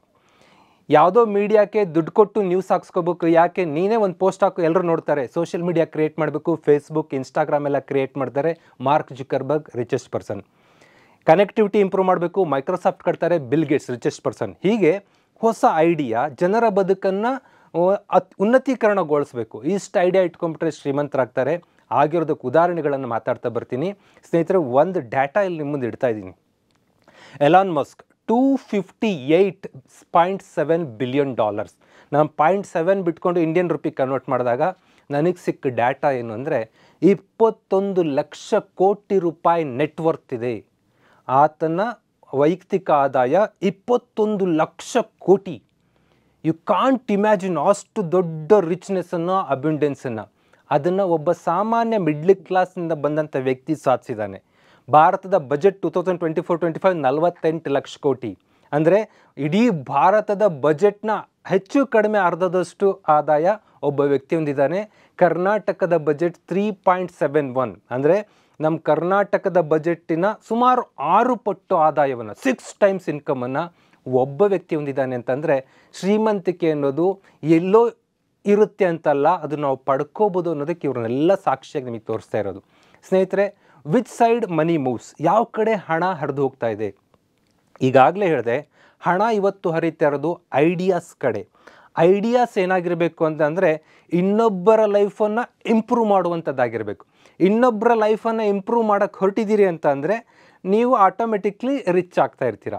ಯಾವುದೋ ಮೀಡಿಯಾಕ್ಕೆ ದುಡ್ಡು ಕೊಟ್ಟು ನ್ಯೂಸ್ ಹಾಕ್ಸ್ಕೋಬೇಕು, ಯಾಕೆ ನೀನೇ ಒಂದು ಪೋಸ್ಟ್ ಹಾಕು ಎಲ್ಲರೂ ನೋಡ್ತಾರೆ. ಸೋಷಿಯಲ್ ಮೀಡಿಯಾ ಕ್ರಿಯೇಟ್ ಮಾಡಬೇಕು, ಫೇಸ್ಬುಕ್ ಇನ್ಸ್ಟಾಗ್ರಾಮ್ ಎಲ್ಲ ಕ್ರಿಯೇಟ್ ಮಾಡ್ತಾರೆ. Mark Zuckerberg richest person. Connectivity improve ಮಾಡಬೇಕು, ಮೈಕ್ರೋಸಾಫ್ಟ್ ಕಟ್ತಾರೆ, ಬಿಲ್ ಗೇಟ್ಸ್ ರಿಚೆಸ್ಟ್ ಪರ್ಸನ್. ಹೀಗೆ ಹೊಸ ಐಡಿಯಾ ಜನರ ಬದುಕನ್ನು ಉನ್ನತೀಕರಣಗೊಳಿಸಬೇಕು. ಇಷ್ಟು ಐಡಿಯಾ ಇಟ್ಕೊಂಡ್ಬಿಟ್ರೆ ಶ್ರೀಮಂತರಾಗ್ತಾರೆ. ಆಗಿರೋದಕ್ಕೆ ಉದಾಹರಣೆಗಳನ್ನು ಮಾತಾಡ್ತಾ ಬರ್ತೀನಿ. ಸ್ನೇಹಿತರೆ, ಒಂದು ಡೇಟಾ ಇಲ್ಲಿ ನಿಮ್ಮ ಮುಂದೆ ಇಡ್ತಾ ಇದ್ದೀನಿ. Elon Musk $258.7 billion. ನಾನು 0.7 ಬಿಟ್ಕೊಂಡು ಇಂಡಿಯನ್ ರುಪಿ ಕನ್ವರ್ಟ್ ಮಾಡಿದಾಗ ನನಗೆ ಸಿಕ್ಕ ಡೇಟಾ ಏನು ಅಂದರೆ 21 ಲಕ್ಷ ಕೋಟಿ ರೂಪಾಯಿ ನೆಟ್ವರ್ತ್ ಇದೆ. ಆತನ ವೈಯಕ್ತಿಕ ಆದಾಯ 21 ಲಕ್ಷ ಕೋಟಿ. ಯು ಕಾಂಟ್ ಇಮ್ಯಾಜಿನ್ ಅಷ್ಟು ದೊಡ್ಡ ರಿಚ್ನೆಸ್ಸನ್ನು, ಅಬ್ಯುಂಡೆನ್ಸನ್ನು. ಅದನ್ನು ಒಬ್ಬ ಸಾಮಾನ್ಯ ಮಿಡ್ಲ್ ಕ್ಲಾಸ್ನಿಂದ ಬಂದಂಥ ವ್ಯಕ್ತಿ ಸಾಧಿಸಿದ್ದಾನೆ. ಭಾರತದ ಬಜೆಟ್ 2024-25 48 ಲಕ್ಷ ಕೋಟಿ. ಅಂದರೆ ಇಡೀ ಭಾರತದ ಬಜೆಟ್ನ ಹೆಚ್ಚು ಕಡಿಮೆ ಅರ್ಧದಷ್ಟು ಆದಾಯ ಒಬ್ಬ ವ್ಯಕ್ತಿ ಹೊಂದಿದ್ದಾನೆ. ಕರ್ನಾಟಕದ ಬಜೆಟ್ 3.71, ಅಂದರೆ ನಮ್ಮ ಕರ್ನಾಟಕದ ಬಜೆಟ್ಟಿನ ಸುಮಾರು 6 ಪಟ್ಟು ಆದಾಯವನ್ನು, 6 ಟೈಮ್ಸ್ ಇನ್ಕಮನ್ನು ಒಬ್ಬ ವ್ಯಕ್ತಿ ಹೊಂದಿದ್ದಾನೆ. ಅಂತಂದರೆ ಶ್ರೀಮಂತಿಕೆ ಅನ್ನೋದು ಎಲ್ಲೋ ಇರುತ್ತೆ ಅಂತಲ್ಲ, ಅದು ನಾವು ಪಡ್ಕೋಬೋದು ಅನ್ನೋದಕ್ಕೆ ಇವ್ರನ್ನೆಲ್ಲ ಸಾಕ್ಷಿಯಾಗಿ ನಿಮಗೆ ತೋರಿಸ್ತಾ ಇರೋದು. ಸ್ನೇಹಿತರೆ, ವಿಚ್ ಸೈಡ್ ಮನಿ ಮೂವ್ಸ್, ಯಾವ ಕಡೆ ಹಣ ಹರಿದು ಹೋಗ್ತಾ ಇದೆ? ಈಗಾಗಲೇ ಹೇಳಿದೆ, ಹಣ ಇವತ್ತು ಹರಿತಾ ಇರೋದು ಐಡಿಯಾಸ್ ಕಡೆ. ಐಡಿಯಾಸ್ ಏನಾಗಿರಬೇಕು ಅಂತಂದರೆ ಇನ್ನೊಬ್ಬರ ಲೈಫನ್ನು ಇಂಪ್ರೂವ್ ಮಾಡುವಂಥದ್ದಾಗಿರಬೇಕು. ಇನ್ನೊಬ್ಬರ ಲೈಫನ್ನು ಇಂಪ್ರೂವ್ ಮಾಡೋಕ್ಕೆ ಹೊರಟಿದ್ದೀರಿ ಅಂತ ಅಂದರೆ ನೀವು ಆಟೋಮೆಟಿಕ್ಲಿ ರಿಚ್ ಆಗ್ತಾ ಇರ್ತೀರ.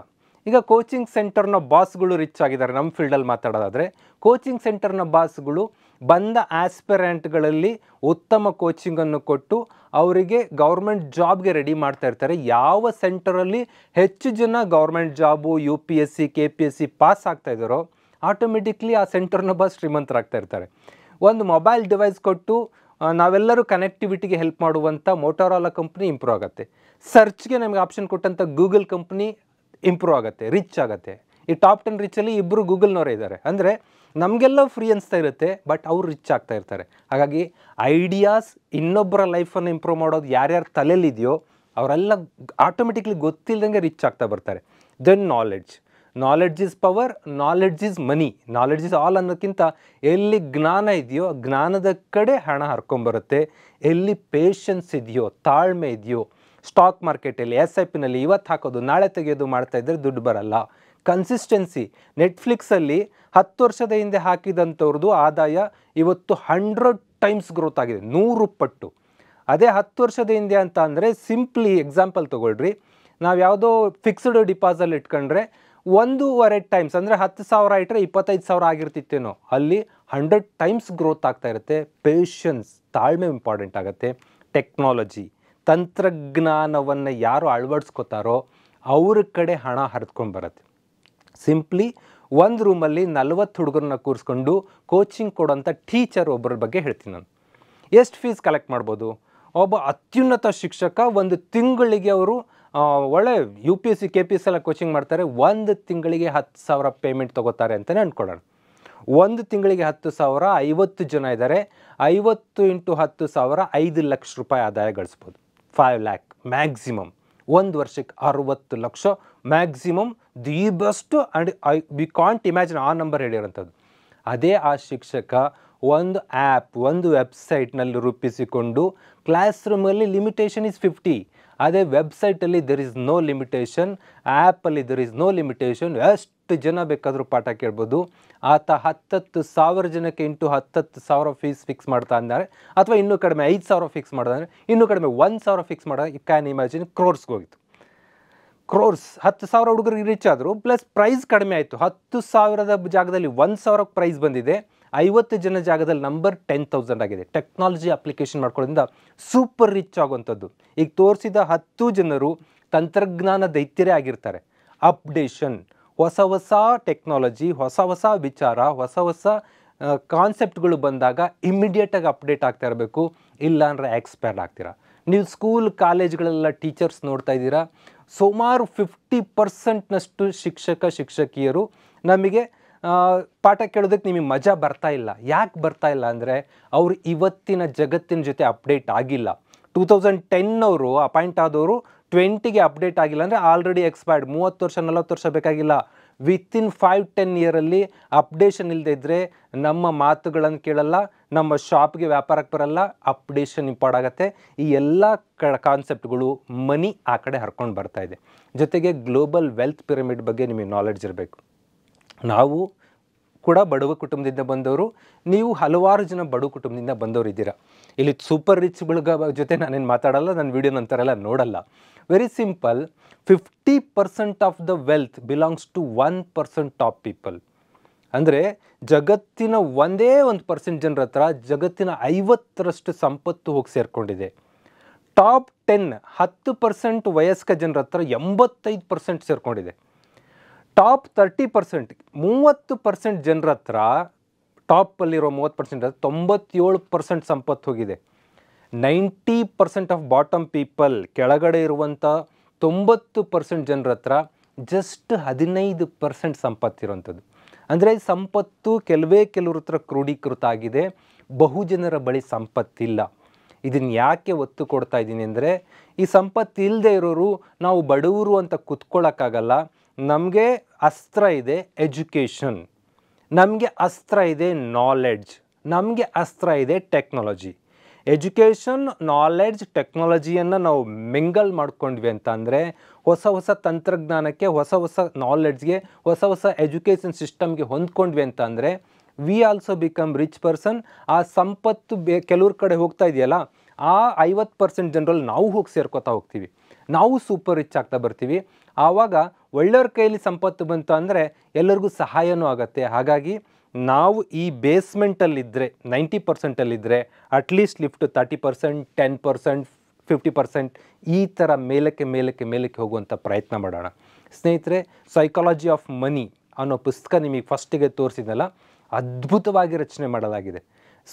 ಈಗ ಕೋಚಿಂಗ್ ಸೆಂಟರ್ನ ಬಾಸ್ಗಳು ರಿಚ್ ಆಗಿದ್ದಾರೆ. ನಮ್ಮ ಫೀಲ್ಡಲ್ಲಿ ಮಾತಾಡೋದಾದರೆ ಕೋಚಿಂಗ್ ಸೆಂಟರ್ನ ಬಾಸ್ಗಳು ಬಂದ ಆಸ್ಪಿರೆಂಟ್ಗಳಲ್ಲಿ ಉತ್ತಮ ಕೋಚಿಂಗನ್ನು ಕೊಟ್ಟು ಅವರಿಗೆ ಗೌರ್ಮೆಂಟ್ ಜಾಬ್ಗೆ ರೆಡಿ ಮಾಡ್ತಾ ಇರ್ತಾರೆ. ಯಾವ ಸೆಂಟರಲ್ಲಿ ಹೆಚ್ಚು ಜನ government job, UPSC, KPSC pass ಆಗ್ತಾ ಇದ್ದಾರೋ ಆಟೋಮೆಟಿಕ್ಲಿ ಆ ಸೆಂಟರ್ನ ಬಾಸ್ ಶ್ರೀಮಂತರಾಗ್ತಾ ಇರ್ತಾರೆ. ಒಂದು ಮೊಬೈಲ್ ಡಿವೈಸ್ ಕೊಟ್ಟು ನಾವೆಲ್ಲರೂ ಕನೆಕ್ಟಿವಿಟಿಗೆ ಹೆಲ್ಪ್ ಮಾಡುವಂಥ ಮೋಟೋರೋಲಾ ಕಂಪ್ನಿ ಇಂಪ್ರೂವ್ ಆಗುತ್ತೆ. ಸರ್ಚ್ಗೆ ನಮಗೆ ಆಪ್ಷನ್ ಕೊಟ್ಟಂಥ ಗೂಗಲ್ ಕಂಪ್ನಿ ಇಂಪ್ರೂವ್ ಆಗುತ್ತೆ, ರಿಚ್ ಆಗುತ್ತೆ. ಈ ಟಾಪ್ 10 ರಿಚಲ್ಲಿ ಇಬ್ಬರು ಗೂಗಲ್ನವರೇ ಇದ್ದಾರೆ. ಅಂದರೆ ನಮಗೆಲ್ಲ ಫ್ರೀ ಅನಿಸ್ತಾ ಇರುತ್ತೆ, ಬಟ್ ಅವ್ರು ರಿಚ್ ಆಗ್ತಾ ಇರ್ತಾರೆ. ಹಾಗಾಗಿ ಐಡಿಯಾಸ್, ಇನ್ನೊಬ್ಬರ ಲೈಫನ್ನು ಇಂಪ್ರೂವ್ ಮಾಡೋದು ಯಾರ್ಯಾರ ತಲೆಯಲ್ಲಿದೆಯೋ ಅವರೆಲ್ಲ ಆಟೋಮೆಟಿಕ್ಲಿ ಗೊತ್ತಿಲ್ಲದಂಗೆ ರಿಚ್ ಆಗ್ತಾ ಬರ್ತಾರೆ. Then knowledge is power, knowledge is money, knowledge is all ಅನ್ನೋಕ್ಕಿಂತ ಎಲ್ಲಿ ಜ್ಞಾನ ಇದೆಯೋ ಜ್ಞಾನದ ಕಡೆ ಹಣ ಹರ್ಕೊಂಬರುತ್ತೆ. ಎಲ್ಲಿ ಪೇಷನ್ಸ್ ಇದೆಯೋ, ತಾಳ್ಮೆ ಇದೆಯೋ, ಸ್ಟಾಕ್ ಮಾರ್ಕೆಟಲ್ಲಿ SIPನಲ್ಲಿ ಇವತ್ತು ಹಾಕೋದು ನಾಳೆ ತೆಗೆಯೋದು ಮಾಡ್ತಾ ಇದ್ದರೆ ದುಡ್ಡು ಬರಲ್ಲ. ಕನ್ಸಿಸ್ಟೆನ್ಸಿ, ನೆಟ್ಫ್ಲಿಕ್ಸಲ್ಲಿ 10 ವರ್ಷದ ಹಿಂದೆ ಹಾಕಿದಂಥವ್ರದ್ದು ಆದಾಯ ಇವತ್ತು 100 ಟೈಮ್ಸ್ ಗ್ರೋತ್ ಆಗಿದೆ, 100 ಪಟ್ಟು. ಅದೇ 10 ವರ್ಷದ ಹಿಂದೆ ಅಂತ ಅಂದರೆ ಸಿಂಪ್ಲಿ ಎಕ್ಸಾಂಪಲ್ ತೊಗೊಳ್ರಿ, ನಾವು ಯಾವುದೋ ಫಿಕ್ಸ್ಡ್ ಡಿಪಾಸಿಟ್ ಇಟ್ಕೊಂಡ್ರೆ 1.5 ಟೈಮ್ಸ್ ಅಂದರೆ 10,000 ಇಟ್ಟರೆ 25,000 ಆಗಿರ್ತಿತ್ತೇನೋ, ಅಲ್ಲಿ 100 ಟೈಮ್ಸ್ ಗ್ರೋತ್ ಆಗ್ತಾ ಇರುತ್ತೆ. ಪೇಷನ್ಸ್, ತಾಳ್ಮೆ ಇಂಪಾರ್ಟೆಂಟ್ ಆಗುತ್ತೆ. ಟೆಕ್ನಾಲಜಿ, ತಂತ್ರಜ್ಞಾನವನ್ನು ಯಾರು ಅಳವಡಿಸ್ಕೋತಾರೋ ಅವ್ರ ಕಡೆ ಹಣ ಹರಿದ್ಕೊಂಡು ಬರುತ್ತೆ. ಸಿಂಪ್ಲಿ ಒಂದು ರೂಮಲ್ಲಿ 40 ಹುಡುಗರನ್ನ ಕೂರಿಸ್ಕೊಂಡು ಕೋಚಿಂಗ್ ಕೊಡೋಂಥ ಟೀಚರ್ ಒಬ್ಬರ ಬಗ್ಗೆ ಹೇಳ್ತೀನಿ ನಾನು. ಎಷ್ಟು ಫೀಸ್ ಕಲೆಕ್ಟ್ ಮಾಡ್ಬೋದು? ಒಬ್ಬ ಅತ್ಯುನ್ನತ ಶಿಕ್ಷಕ ಒಂದು ತಿಂಗಳಿಗೆ ಅವರು ಒಳ್ಳೆ UPSC KPSC ಎಲ್ಲ ಕೋಚಿಂಗ್ ಮಾಡ್ತಾರೆ. ಒಂದು ತಿಂಗಳಿಗೆ 10,000 ಪೇಮೆಂಟ್ ತೊಗೋತಾರೆ ಅಂತಲೇ ಅಂದ್ಕೊಳ್ಳೋಣ. ಒಂದು ತಿಂಗಳಿಗೆ 10,000, 50 ಜನ ಇದ್ದಾರೆ. 50 × 10,000 5 ಲಕ್ಷ ರೂಪಾಯಿ ಆದಾಯ ಗಳಿಸ್ಬೋದು. 5 ಲ್ಯಾಕ್ ಮ್ಯಾಕ್ಸಿಮಮ್. ಒಂದು ವರ್ಷಕ್ಕೆ 60 lakh maximum, the best. And we can't imagine ಆ ನಂಬರ್ ಹೇಳಿರೋಂಥದ್ದು. ಅದೇ ಆ ಶಿಕ್ಷಕ ಒಂದು ಆ್ಯಪ್, ಒಂದು ವೆಬ್ಸೈಟ್ನಲ್ಲಿ ರೂಪಿಸಿಕೊಂಡು, ಕ್ಲಾಸ್ ರೂಮಲ್ಲಿ ಲಿಮಿಟೇಷನ್ ಇಸ್ 50, ಅದೇ ವೆಬ್ಸೈಟಲ್ಲಿ ದೆರ್ ಇಸ್ ನೋ ಲಿಮಿಟೇಷನ್, ಆ್ಯಪಲ್ಲಿ ದೆರ್ ಇಸ್ ನೋ ಲಿಮಿಟೇಷನ್. ಎಷ್ಟು ಜನ ಬೇಕಾದರೂ ಪಾಠ ಕೇಳ್ಬೋದು. ಆತ 10,000 ಜನಕ್ಕೆ ಇಂಟು 10,000 ಫೀಸ್ ಫಿಕ್ಸ್ ಮಾಡ್ತಾ ಇದ್ದಾರೆ, ಅಥವಾ ಇನ್ನೂ ಕಡಿಮೆ 5,000 ಫಿಕ್ಸ್ ಮಾಡಿದ್ರೆ, ಇನ್ನೂ ಕಡಿಮೆ 1,000 ಫಿಕ್ಸ್ ಮಾಡಿದ್ರೆ, ಯು ಕ್ಯಾನ್ ಇಮ್ಯಾಜಿನ್ ಕ್ರೋರ್ಸ್ಗೆ ಹೋಗಿತ್ತು. ಕ್ರೋರ್ಸ್ 10,000 ಹುಡುಗರಿಗೆ ರೀಚ್ ಆದರು, ಪ್ಲಸ್ ಪ್ರೈಸ್ ಕಡಿಮೆ ಆಯಿತು. 10,000ದ ಜಾಗದಲ್ಲಿ 1,000 ಪ್ರೈಸ್ ಬಂದಿದೆ. 50 ಜನ ಜಾಗದಲ್ಲಿ ನಂಬರ್ 10,000 ಆಗಿದೆ. ಟೆಕ್ನಾಲಜಿ ಅಪ್ಲಿಕೇಶನ್ ಮಾಡ್ಕೊಳ್ಳೋದ್ರಿಂದ ಸೂಪರ್ ರಿಚ್ ಆಗುವಂಥದ್ದು. ಈಗ ತೋರಿಸಿದ 10 ಜನರು ತಂತ್ರಜ್ಞಾನ ದೈತ್ಯರೇ ಆಗಿರ್ತಾರೆ. ಅಪ್ಡೇಷನ್, ಹೊಸ ಹೊಸ ಟೆಕ್ನಾಲಜಿ, ಹೊಸ ಹೊಸ ವಿಚಾರ, ಹೊಸ ಹೊಸ ಕಾನ್ಸೆಪ್ಟ್ಗಳು ಬಂದಾಗ ಇಮ್ಮಿಡಿಯೇಟಾಗಿ ಅಪ್ಡೇಟ್ ಆಗ್ತಾ ಇರಬೇಕು, ಇಲ್ಲಾಂದರೆ ಎಕ್ಸ್ಪೈರ್ ಆಗ್ತೀರಾ. ನೀವು ಸ್ಕೂಲ್ ಕಾಲೇಜ್ಗಳೆಲ್ಲ ಟೀಚರ್ಸ್ ನೋಡ್ತಾ ಇದ್ದೀರಾ, ಸುಮಾರು 50% ಶಿಕ್ಷಕಿಯರು ನಮಗೆ ಪಾಠ ಕೇಳೋದಕ್ಕೆ ನಿಮಗೆ ಮಜಾ ಬರ್ತಾ ಇಲ್ಲ. ಯಾಕೆ ಬರ್ತಾ ಇಲ್ಲ ಅಂದರೆ ಅವರು ಇವತ್ತಿನ ಜಗತ್ತಿನ ಜೊತೆ ಅಪ್ಡೇಟ್ ಆಗಿಲ್ಲ. 2010 ಅವರು ಅಪಾಯಿಂಟ್ ಆದವರು 20ಗೆ ಅಪ್ಡೇಟ್ ಆಗಿಲ್ಲ ಅಂದರೆ ಆಲ್ರೆಡಿ ಎಕ್ಸ್ಪೈರ್ಡ್. 30 ವರ್ಷ 40 ವರ್ಷ ಬೇಕಾಗಿಲ್ಲ. ವಿತಿನ್ 5-10 ಇಯರಲ್ಲಿ ಅಪ್ಡೇಷನ್ ಇಲ್ಲದೆ ಇದ್ದರೆ ನಮ್ಮ ಮಾತುಗಳನ್ನು ಕೇಳಲ್ಲ, ನಮ್ಮ ಶಾಪ್ಗೆ ವ್ಯಾಪಾರಕ್ಕೆ ಬರಲ್ಲ, ಅಪ್ಡೇಷನ್ ಇಂಪಾರ್ಟ್ ಆಗುತ್ತೆ. ಈ ಎಲ್ಲ ಕಾನ್ಸೆಪ್ಟ್ಗಳು ಮನಿ ಆ ಕಡೆ ಹರ್ಕೊಂಡು ಬರ್ತಾ ಇದೆ. ಜೊತೆಗೆ ಗ್ಲೋಬಲ್ ವೆಲ್ತ್ ಪಿರಮಿಡ್ ಬಗ್ಗೆ ನಿಮಗೆ ನಾಲೆಡ್ಜ್ ಇರಬೇಕು. ನಾವು ಕೂಡ ಬಡವ ಕುಟುಂಬದಿಂದ ಬಂದವರು, ನೀವು ಹಲವಾರು ಜನ ಬಡವ ಕುಟುಂಬದಿಂದ ಬಂದವರು ಇದ್ದೀರಾ. ಇಲ್ಲಿ ಸೂಪರ್ ರಿಚ್ಗಳ ಜೊತೆ ನಾನೇನು ಮಾತಾಡಲ್ಲ, ನನ್ನ ವೀಡಿಯೋ ನಂತರ ಎಲ್ಲ ನೋಡಲ್ಲ. Very simple, 50% of the wealth belongs to 1% top people. ಅಂದರೆ ಜಗತ್ತಿನ 1% ಜನರ ಹತ್ರ ಜಗತ್ತಿನ 50ರಷ್ಟು ಸಂಪತ್ತು ಹೋಗಿ ಸೇರಿಕೊಂಡಿದೆ. ಟಾಪ್ 10% ವಯಸ್ಕ ಜನರ ಹತ್ರ 85% ಸೇರಿಕೊಂಡಿದೆ. ಟಾಪ್ 30% ಜನರ ಹತ್ರ, ಟಾಪಲ್ಲಿರೋ 30% 97% ಸಂಪತ್ತು ಹೋಗಿದೆ. 90% ಆಫ್ ಬಾಟಮ್ ಪೀಪಲ್, ಕೆಳಗಡೆ ಇರುವಂಥ 90% ಜನರ ಹತ್ರ ಜಸ್ಟ್ 15% ಸಂಪತ್ತಿರುವಂಥದ್ದು. ಅಂದರೆ ಸಂಪತ್ತು ಕೆಲವ್ರ ಹತ್ರ ಕ್ರೋಢೀಕೃತ ಆಗಿದೆ, ಬಹುಜನರ ಬಳಿ ಸಂಪತ್ತಿಲ್ಲ. ಇದನ್ನು ಯಾಕೆ ಒತ್ತು ಕೊಡ್ತಾ ಇದ್ದೀನಿ ಅಂದರೆ, ಈ ಸಂಪತ್ತು ಇಲ್ಲದೆ ಇರೋರು ನಾವು ಬಡವರು ಅಂತ ಕುತ್ಕೊಳ್ಳೋಕ್ಕಾಗಲ್ಲ. ನಮಗೆ ಅಸ್ತ್ರ ಇದೆ ಎಜುಕೇಷನ್, ನಮಗೆ ಅಸ್ತ್ರ ಇದೆ ನಾಲೆಡ್ಜ್, ನಮಗೆ ಅಸ್ತ್ರ ಇದೆ ಟೆಕ್ನಾಲಜಿ. ಎಜುಕೇಷನ್, ನಾಲೆಡ್ಜ್, ಟೆಕ್ನಾಲಜಿಯನ್ನು ನಾವು ಮಿಂಗಲ್ ಮಾಡ್ಕೊಂಡ್ವಿ ಅಂತ ಅಂದರೆ, ಹೊಸ ಹೊಸ ತಂತ್ರಜ್ಞಾನಕ್ಕೆ, ಹೊಸ ಹೊಸ ನಾಲೆಡ್ಜ್ಗೆ, ಹೊಸ ಹೊಸ ಎಜುಕೇಷನ್ ಸಿಸ್ಟಮ್ಗೆ ಹೊಂದ್ಕೊಂಡ್ವಿ ಅಂತ ಅಂದರೆ we also become rich person. ಆ ಸಂಪತ್ತು ಕೆಲವ್ರ ಕಡೆ ಹೋಗ್ತಾ ಇದೆಯಲ್ಲ, ಆ 50% ಜನರಲ್ಲಿ ನಾವು ಹೋಗಿ ಸೇರ್ಕೋತಾ ಹೋಗ್ತೀವಿ, ನಾವು ಸೂಪರ್ ರಿಚ್ ಆಗ್ತಾ ಬರ್ತೀವಿ. ಆವಾಗ ಒಳ್ಳೆಯವ್ರ ಕೈಯಲ್ಲಿ ಸಂಪತ್ತು ಬಂತು ಅಂದರೆ ಎಲ್ಲರಿಗೂ ಸಹಾಯನೂ ಆಗುತ್ತೆ. ಹಾಗಾಗಿ ನಾವು ಈ ಬೇಸ್ಮೆಂಟಲ್ಲಿದ್ದರೆ, 90%ಅಲ್ಲಿದ್ದರೆ ಅಟ್ಲೀಸ್ಟ್ ಲಿಫ್ಟ್ 30%, 10%, 50% ಈ ಥರ ಮೇಲಕ್ಕೆ ಹೋಗುವಂಥ ಪ್ರಯತ್ನ ಮಾಡೋಣ. ಸ್ನೇಹಿತರೆ, ಸೈಕಾಲಜಿ ಆಫ್ ಮನಿ ಅನ್ನೋ ಪುಸ್ತಕ ನಿಮಗೆ ಫಸ್ಟಿಗೆ ತೋರಿಸಿದ್ನಲ್ಲ, ಅದ್ಭುತವಾಗಿ ರಚನೆ ಮಾಡಲಾಗಿದೆ.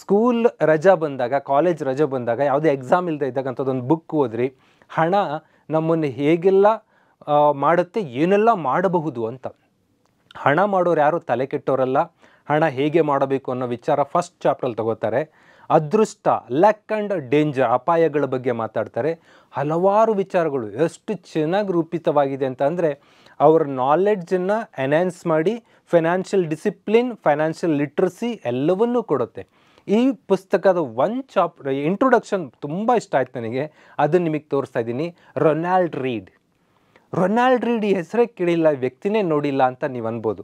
ಸ್ಕೂಲ್ ರಜಾ ಬಂದಾಗ, ಕಾಲೇಜ್ ರಜೆ ಬಂದಾಗ, ಯಾವುದೇ ಎಕ್ಸಾಮ್ ಇಲ್ಲದೆ ಇದ್ದಾಗ ಅಂಥದ್ದೊಂದು ಬುಕ್ ಓದ್ರಿ. ಹಣ ನಮ್ಮನ್ನು ಹೇಗೆಲ್ಲ ಮಾಡುತ್ತೆ, ಏನೆಲ್ಲ ಮಾಡಬಹುದು ಅಂತ. ಹಣ ಮಾಡೋರು ಯಾರು ತಲೆ ಕೆಟ್ಟವರಲ್ಲ. ಹಣ ಹೇಗೆ ಮಾಡಬೇಕು ಅನ್ನೋ ವಿಚಾರ ಫಸ್ಟ್ ಚಾಪ್ಟ್ರಲ್ಲಿ ತಗೋತಾರೆ. ಅದೃಷ್ಟ, ಲಕ್ ಆ್ಯಂಡ್ ಡೇಂಜರ್, ಅಪಾಯಗಳ ಬಗ್ಗೆ ಮಾತಾಡ್ತಾರೆ. ಹಲವಾರು ವಿಚಾರಗಳು ಎಷ್ಟು ಚೆನ್ನಾಗಿ ರೂಪಿತವಾಗಿದೆ ಅಂತ ಅಂದರೆ, ಅವರ ನಾಲೆಡ್ಜನ್ನು ಎನ್ಹ್ಯಾನ್ಸ್ ಮಾಡಿ ಫೈನಾನ್ಷಿಯಲ್ ಡಿಸಿಪ್ಲಿನ್, ಫೈನಾನ್ಷಿಯಲ್ ಲಿಟ್ರಸಿ ಎಲ್ಲವನ್ನೂ ಕೊಡುತ್ತೆ. ಈ ಪುಸ್ತಕದ ಚಾಪ್ಟರ್ ಇಂಟ್ರೊಡಕ್ಷನ್ ತುಂಬ ಇಷ್ಟ ಆಯ್ತು ನನಗೆ, ಅದನ್ನು ನಿಮಗೆ ತೋರಿಸ್ತಾ ಇದ್ದೀನಿ. ರೊನಾಲ್ಡ್ ರೀಡ್ ಈ ಹೆಸರೇ ಕೇಳಿಲ್ಲ, ವ್ಯಕ್ತಿನೇ ನೋಡಿಲ್ಲ ಅಂತ ನೀವು ಅನ್ಬೋದು.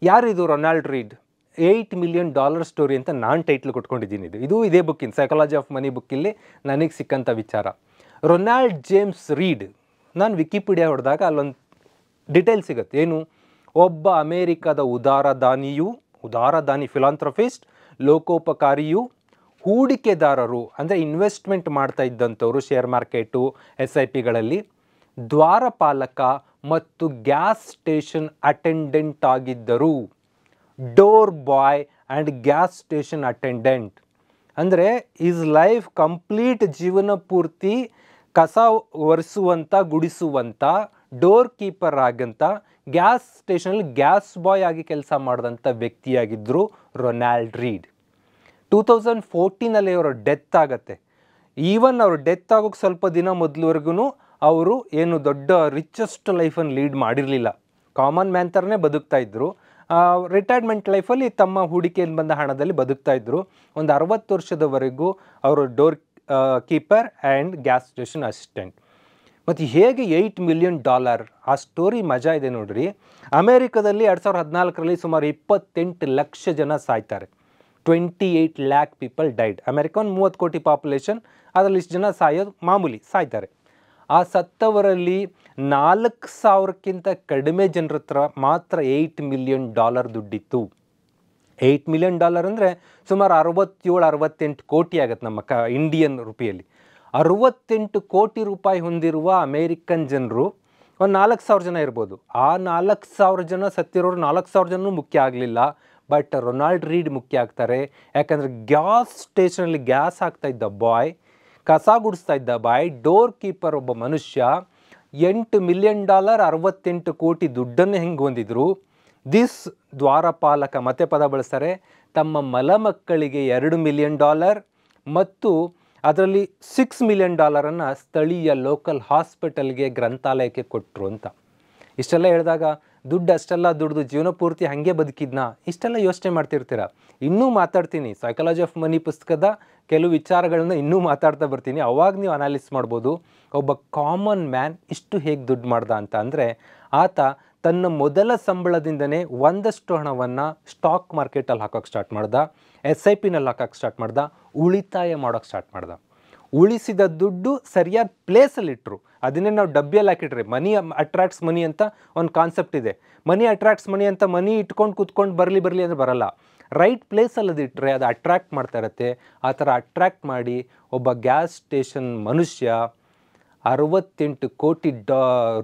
ಯಾರಿದು ರೊನಾಲ್ಡ್ ರೀಡ್? $8 million ಸ್ಟೋರಿ ಅಂತ ನಾನು ಟೈಟ್ಲ್ ಕೊಟ್ಕೊಂಡಿದ್ದೀನಿ. ಇದು ಇದೇ ಬುಕ್ಕಿನ ಸೈಕಾಲಜಿ ಆಫ್ ಮನಿ ಬುಕ್ಕಿಲ್ಲಿ ನನಗೆ ಸಿಕ್ಕಂಥ ವಿಚಾರ. ರೊನಾಲ್ಡ್ ಜೇಮ್ಸ್ ರೀಡ್, ನಾನು ವಿಕಿಪೀಡಿಯಾ ಹೊಡೆದಾಗ ಅಲ್ಲೊಂದು ಡಿಟೇಲ್ ಸಿಗುತ್ತೆ. ಏನು? ಒಬ್ಬ ಅಮೇರಿಕಾದ ಉದಾರದಾನಿ ಫಿಲಾಂಥ್ರಫಿಸ್ಟ್, ಲೋಕೋಪಕಾರಿಯು, ಹೂಡಿಕೆದಾರರು ಅಂದರೆ ಇನ್ವೆಸ್ಟ್ಮೆಂಟ್ ಮಾಡ್ತಾ ಇದ್ದಂಥವರು ಶೇರ್ ಮಾರ್ಕೆಟು, SIPಗಳಲ್ಲಿ, ದ್ವಾರಪಾಲಕ ಮತ್ತು ಗ್ಯಾಸ್ ಸ್ಟೇಷನ್ ಅಟೆಂಡೆಂಟ್ ಆಗಿದ್ದರು. Door boy and gas station attendant ಅಂದರೆ ಈಸ್ ಲೈಫ್ ಕಂಪ್ಲೀಟ್, ಜೀವನ ಪೂರ್ತಿ ಕಸ ಒರೆಸುವಂಥ, ಗುಡಿಸುವಂಥ, ಡೋರ್ ಕೀಪರ್ ಆಗಂತ, ಗ್ಯಾಸ್ ಸ್ಟೇಷನಲ್ಲಿ ಗ್ಯಾಸ್ ಬಾಯ್ ಆಗಿ ಕೆಲಸ ಮಾಡಿದಂಥ ವ್ಯಕ್ತಿಯಾಗಿದ್ದರು ರೊನಾಲ್ಡ್ ರೀಡ್. 2014 ಅವರು ಡೆತ್ ಆಗುತ್ತೆ. ಈವನ್ ಅವರು ಡೆತ್ ಆಗೋಕ್ಕೆ ಸ್ವಲ್ಪ ದಿನ ಮೊದಲುವರೆಗೂ ಅವರು ಏನು ದೊಡ್ಡ ರಿಚೆಸ್ಟ್ ಲೈಫನ್ನು ಲೀಡ್ ಮಾಡಿರಲಿಲ್ಲ. ಕಾಮನ್ ಮ್ಯಾನ್ ಥರನೇ ಬದುಕ್ತಾ ಇದ್ದರು. ರಿಟೈರ್ಮೆಂಟ್ ಲೈಫಲ್ಲಿ ತಮ್ಮ ಹೂಡಿಕೆಯಿಂದ ಬಂದ ಹಣದಲ್ಲಿ ಬದುಕ್ತಾ ಇದ್ದರು. ಒಂದು 60 ವರ್ಷದವರೆಗೂ ಅವರು door keeper and gas station assistant. ಮತ್ತು ಹೇಗೆ $8 million, ಆ ಸ್ಟೋರಿ ಮಜಾ ಇದೆ ನೋಡ್ರಿ. ಅಮೇರಿಕಾದಲ್ಲಿ 2014ರಲ್ಲಿ ಸುಮಾರು 28 ಲಕ್ಷ ಜನ ಸಾಯ್ತಾರೆ. 28 lakh ಪೀಪಲ್ ಡೈಡ್. ಅಮೇರಿಕಾ ಒಂದು 30 ಕೋಟಿ ಪಾಪ್ಯುಲೇಷನ್, ಅದರಲ್ಲಿ ಇಷ್ಟು ಜನ ಸಾಯೋದು ಮಾಮೂಲಿ, ಸಾಯ್ತಾರೆ. ಆ ಸತ್ತವರಲ್ಲಿ 4,000ಕ್ಕಿಂತ ಕಡಿಮೆ ಜನರ ಹತ್ರ ಮಾತ್ರ $8 million ದುಡ್ಡಿತ್ತು. $8 million ಅಂದರೆ ಸುಮಾರು 67-68 ಕೋಟಿ ಆಗುತ್ತೆ ನಮ್ಮ ಇಂಡಿಯನ್ ರುಪಿಯಲ್ಲಿ. 68 ಕೋಟಿ ರೂಪಾಯಿ ಹೊಂದಿರುವ ಅಮೇರಿಕನ್ ಜನರು ಒಂದು 4,000 ಜನ ಇರ್ಬೋದು. ಆ 4,000 ಜನ ಸತ್ತಿರೋರು 4,000 ಜನನೂ ಮುಖ್ಯ ಆಗಲಿಲ್ಲ. ಬಟ್ ರೊನಾಲ್ಡ್ ರೀಡ್ ಮುಖ್ಯ ಆಗ್ತಾರೆ. ಯಾಕಂದರೆ ಗ್ಯಾಸ್ ಸ್ಟೇಷನಲ್ಲಿ ಗ್ಯಾಸ್ ಹಾಕ್ತಾ ಇದ್ದ ಬಾಯ್, ಕಸ ಗುಡಿಸ್ತಾ ಇದ್ದ ಬಾಯ್, ಡೋರ್ ಕೀಪರ್ ಒಬ್ಬ ಮನುಷ್ಯ $8 ಮಿಲಿಯನ್ 68 ಕೋಟಿ ದುಡ್ಡನ್ನು ಹೆಂಗೆ ಹೊಂದಿದ್ರು. ದಿಸ್ ದ್ವಾರಪಾಲಕ ಮತ್ತೆ ಪದ ಬಳಸ್ತಾರೆ. ತಮ್ಮ ಮಲಮಕ್ಕಳಿಗೆ $2 ಮಿಲಿಯನ್ ಮತ್ತು ಅದರಲ್ಲಿ $6 ಮಿಲಿಯನ್ ಸ್ಥಳೀಯ ಲೋಕಲ್ ಹಾಸ್ಪಿಟಲ್ಗೆ ಗ್ರಂಥಾಲಯಕ್ಕೆ ಕೊಟ್ಟರು ಅಂತ. ಇಷ್ಟೆಲ್ಲ ಹೇಳಿದಾಗ ದುಡ್ಡು ಅಷ್ಟೆಲ್ಲ ದುಡ್ದು ಜೀವನ ಪೂರ್ತಿ ಹಾಗೆ ಬದುಕಿದ್ನಾ, ಇಷ್ಟೆಲ್ಲ ಯೋಚನೆ ಮಾಡ್ತಿರ್ತೀರ. ಇನ್ನೂ ಮಾತಾಡ್ತೀನಿ, ಸೈಕಾಲಜಿ ಆಫ್ ಮನಿ ಪುಸ್ತಕದ ಕೆಲವು ವಿಚಾರಗಳನ್ನ ಇನ್ನೂ ಮಾತಾಡ್ತಾ ಬರ್ತೀನಿ. ಅವಾಗ ನೀವು ಅನಾಲಿಸ್ ಮಾಡ್ಬೋದು ಒಬ್ಬ ಕಾಮನ್ ಮ್ಯಾನ್ ಇಷ್ಟು ಹೇಗೆ ದುಡ್ಡು ಮಾಡ್ದ ಅಂತ. ಅಂದರೆ ಆತ ತನ್ನ ಮೊದಲ ಸಂಬಳದಿಂದನೇ ಒಂದಷ್ಟು ಹಣವನ್ನು ಸ್ಟಾಕ್ ಮಾರ್ಕೆಟಲ್ಲಿ ಹಾಕೋಕ್ಕೆ ಸ್ಟಾರ್ಟ್ ಮಾಡ್ದ, SIPನಲ್ಲಿ ಹಾಕೋಕ್ಕೆ ಸ್ಟಾರ್ಟ್ ಮಾಡ್ದ, ಉಳಿತಾಯ ಮಾಡೋಕ್ಕೆ ಸ್ಟಾರ್ಟ್ ಮಾಡ್ದ. ಉಳಿಸಿದ ದುಡ್ಡು ಸರಿಯಾದ ಪ್ಲೇಸಲ್ಲಿ ಇಟ್ಟರು. ಅದನ್ನೇ ನಾವು ಡಬ್ಬಿಯಲ್ಲಿ ಹಾಕಿಟ್ರಿ. ಮನಿ ಅಟ್ರಾಕ್ಟ್ಸ್ ಮನಿ ಅಂತ ಒಂದು ಕಾನ್ಸೆಪ್ಟ್ ಇದೆ. ಮನಿ ಅಟ್ರಾಕ್ಟ್ಸ್ ಮನಿ ಅಂತ ಮನಿ ಇಟ್ಕೊಂಡು ಕೂತ್ಕೊಂಡು ಬರಲಿ ಅಂದರೆ ಬರಲ್ಲ. ರೈಟ್ ಪ್ಲೇಸಲ್ಲಿ ಅದು ಇಟ್ಟರೆ ಅದು ಅಟ್ರ್ಯಾಕ್ಟ್ ಮಾಡ್ತಾ ಇರುತ್ತೆ. ಆ ಥರ ಅಟ್ರ್ಯಾಕ್ಟ್ ಮಾಡಿ ಒಬ್ಬ ಗ್ಯಾಸ್ ಸ್ಟೇಷನ್ ಮನುಷ್ಯ 68 ಕೋಟಿ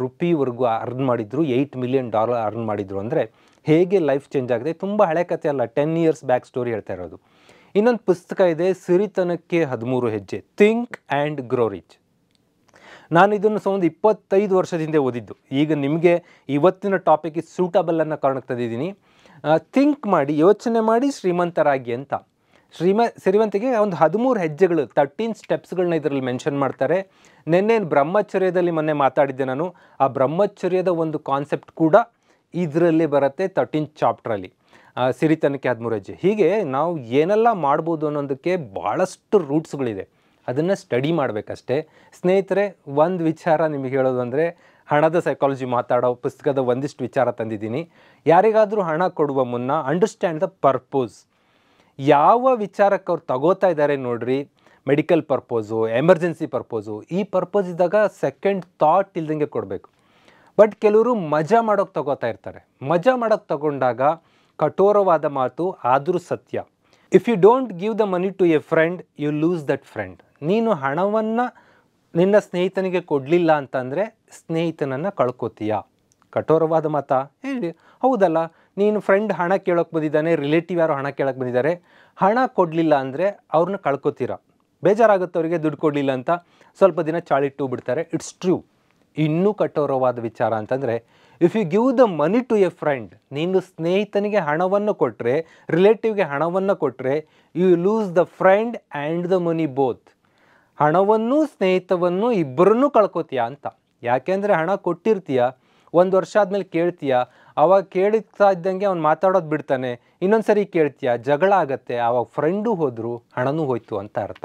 ರೂಪಿವರೆಗೂ ಅರ್ನ್ ಮಾಡಿದ್ರು, $8 ಮಿಲಿಯನ್ ಅರ್ನ್ ಮಾಡಿದ್ರು. ಅಂದರೆ ಹೇಗೆ ಲೈಫ್ ಚೇಂಜ್ ಆಗಿದೆ. ತುಂಬ ಹಳೆ ಕಥೆ ಅಲ್ಲ, 10 ಇಯರ್ಸ್ ಬ್ಯಾಕ್ ಸ್ಟೋರಿ ಹೇಳ್ತಾ ಇರೋದು. ಇನ್ನೊಂದು ಪುಸ್ತಕ ಇದೆ, ಸಿರಿತನಕ್ಕೆ 13 ಹೆಜ್ಜೆ, ಥಿಂಕ್ ಆ್ಯಂಡ್ ಗ್ರೋ ರಿಚ್. ನಾನು ಇದನ್ನು ಒಂದು 25 ವರ್ಷದಿಂದ ಓದಿದ್ದು. ಈಗ ನಿಮಗೆ ಇವತ್ತಿನ ಟಾಪಿಕ್ಗೆ ಸೂಟಬಲ್ ಅನ್ನೋ ಕಾರಣಕ್ಕೆ ತಂದಿದ್ದೀನಿ. ಥಿಂಕ್ ಮಾಡಿ, ಯೋಚನೆ ಮಾಡಿ ಶ್ರೀಮಂತರಾಗಿ ಅಂತ. ಶ್ರೀಮಂತಿಗೆ ಒಂದು 13 ಹೆಜ್ಜೆಗಳು, 13 ಸ್ಟೆಪ್ಸ್ಗಳನ್ನ ಇದರಲ್ಲಿ ಮೆನ್ಷನ್ ಮಾಡ್ತಾರೆ. ನೆನ್ನೆ ಬ್ರಹ್ಮಚರ್ಯದಲ್ಲಿ ಮೊನ್ನೆ ಮಾತಾಡಿದ್ದೆ ನಾನು. ಆ ಬ್ರಹ್ಮಚರ್ಯದ ಒಂದು ಕಾನ್ಸೆಪ್ಟ್ ಕೂಡ ಇದರಲ್ಲೇ ಬರುತ್ತೆ 13 ಚಾಪ್ಟ್ರಲ್ಲಿ. ಸಿರಿತನಕ್ಕೆ 13 ಹೆಜ್ಜೆ. ಹೀಗೆ ನಾವು ಏನೆಲ್ಲ ಮಾಡ್ಬೋದು ಅನ್ನೋದಕ್ಕೆ ಭಾಳಷ್ಟು ರೂಟ್ಸ್ಗಳಿದೆ. ಅದನ್ನು ಸ್ಟಡಿ ಮಾಡಬೇಕಷ್ಟೇ. ಸ್ನೇಹಿತರೆ, ಒಂದು ವಿಚಾರ ನಿಮಗೆ ಹೇಳೋದು ಅಂದರೆ, ಹಣದ ಸೈಕಾಲಜಿ ಮಾತಾಡೋ ಪುಸ್ತಕದ ಒಂದಿಷ್ಟು ವಿಚಾರ ತಂದಿದ್ದೀನಿ. ಯಾರಿಗಾದರೂ ಹಣ ಕೊಡುವ ಮುನ್ನ ಅಂಡರ್ಸ್ಟ್ಯಾಂಡ್ ದ ಪರ್ಪೋಸ್. ಯಾವ ವಿಚಾರಕ್ಕೆ ಅವ್ರು ತಗೋತಾ ಇದ್ದಾರೆ ನೋಡ್ರಿ, ಮೆಡಿಕಲ್ ಪರ್ಪೋಸು, ಎಮರ್ಜೆನ್ಸಿ ಪರ್ಪೋಸು, ಈ ಪರ್ಪೋಸ್ ಇದ್ದಾಗ ಸೆಕೆಂಡ್ ಥಾಟ್ ಇಲ್ದಂಗೆ ಕೊಡಬೇಕು. ಬಟ್ ಕೆಲವರು ಮಜಾ ಮಾಡೋಕ್ಕೆ ತಗೋತಾ ಇರ್ತಾರೆ. ಮಜಾ ಮಾಡೋಕ್ಕೆ ತಗೊಂಡಾಗ ಕಠೋರವಾದ ಮಾತು ಆದರೂ ಸತ್ಯ. If you don't give the money to a friend, you lose that friend. ನೀನು ಹಣವನ್ನು ನಿನ್ನ ಸ್ನೇಹಿತನಿಗೆ ಕೊಡಲಿಲ್ಲ ಅಂತಂದರೆ ಸ್ನೇಹಿತನನ್ನು ಕಳ್ಕೊತೀಯ. ಕಠೋರವಾದ ಮಾತಾ ಹೇಳಿ, ಹೌದಲ್ಲ. ನೀನು ಫ್ರೆಂಡ್ ಹಣ ಕೇಳೋಕ್ಕೆ ಬಂದಿದ್ದಾನೆ, ರಿಲೇಟಿವ್ ಯಾರು ಹಣ ಕೇಳೋಕ್ಕೆ ಬಂದಿದ್ದಾರೆ, ಹಣ ಕೊಡಲಿಲ್ಲ ಅಂದರೆ ಅವ್ರನ್ನ ಕಳ್ಕೊತೀರ. ಬೇಜಾರಾಗುತ್ತೆ ಅವರಿಗೆ, ದುಡ್ಡು ಕೊಡಲಿಲ್ಲ ಅಂತ ಸ್ವಲ್ಪ ದಿನ ಚಾಳಿಟ್ಟು ಬಿಡ್ತಾರೆ. It's true. ಇನ್ನೂ ಕಠೋರವಾದ ವಿಚಾರ ಅಂತಂದರೆ, if you give the money to a friend, ನೀನು ಸ್ನೇಹಿತನಿಗೆ ಹಣವನ್ನು ಕೊಟ್ಟರೆ, ರಿಲೇಟಿವ್ಗೆ ಹಣವನ್ನು ಕೊಟ್ಟರೆ, you lose the friend and the money both. ಹಣವನ್ನು ಸ್ನೇಹಿತವನ್ನು ಇಬ್ಬರನ್ನೂ ಕಳ್ಕೊತೀಯ ಅಂತ. ಯಾಕೆಂದರೆ ಹಣ ಕೊಟ್ಟಿರ್ತೀಯ, 1 ವರ್ಷ ಆದಮೇಲೆ ಕೇಳ್ತೀಯ, ಆವಾಗ ಕೇಳ್ತಾ ಇದ್ದಂಗೆ ಅವ್ನು ಮಾತಾಡೋದು ಬಿಡ್ತಾನೆ, ಇನ್ನೊಂದು ಸರಿ ಕೇಳ್ತೀಯ, ಜಗಳ ಆಗತ್ತೆ, ಆವಾಗ ಫ್ರೆಂಡು ಹೋದರು, ಹಣನೂ ಹೋಯ್ತು ಅಂತ ಅರ್ಥ.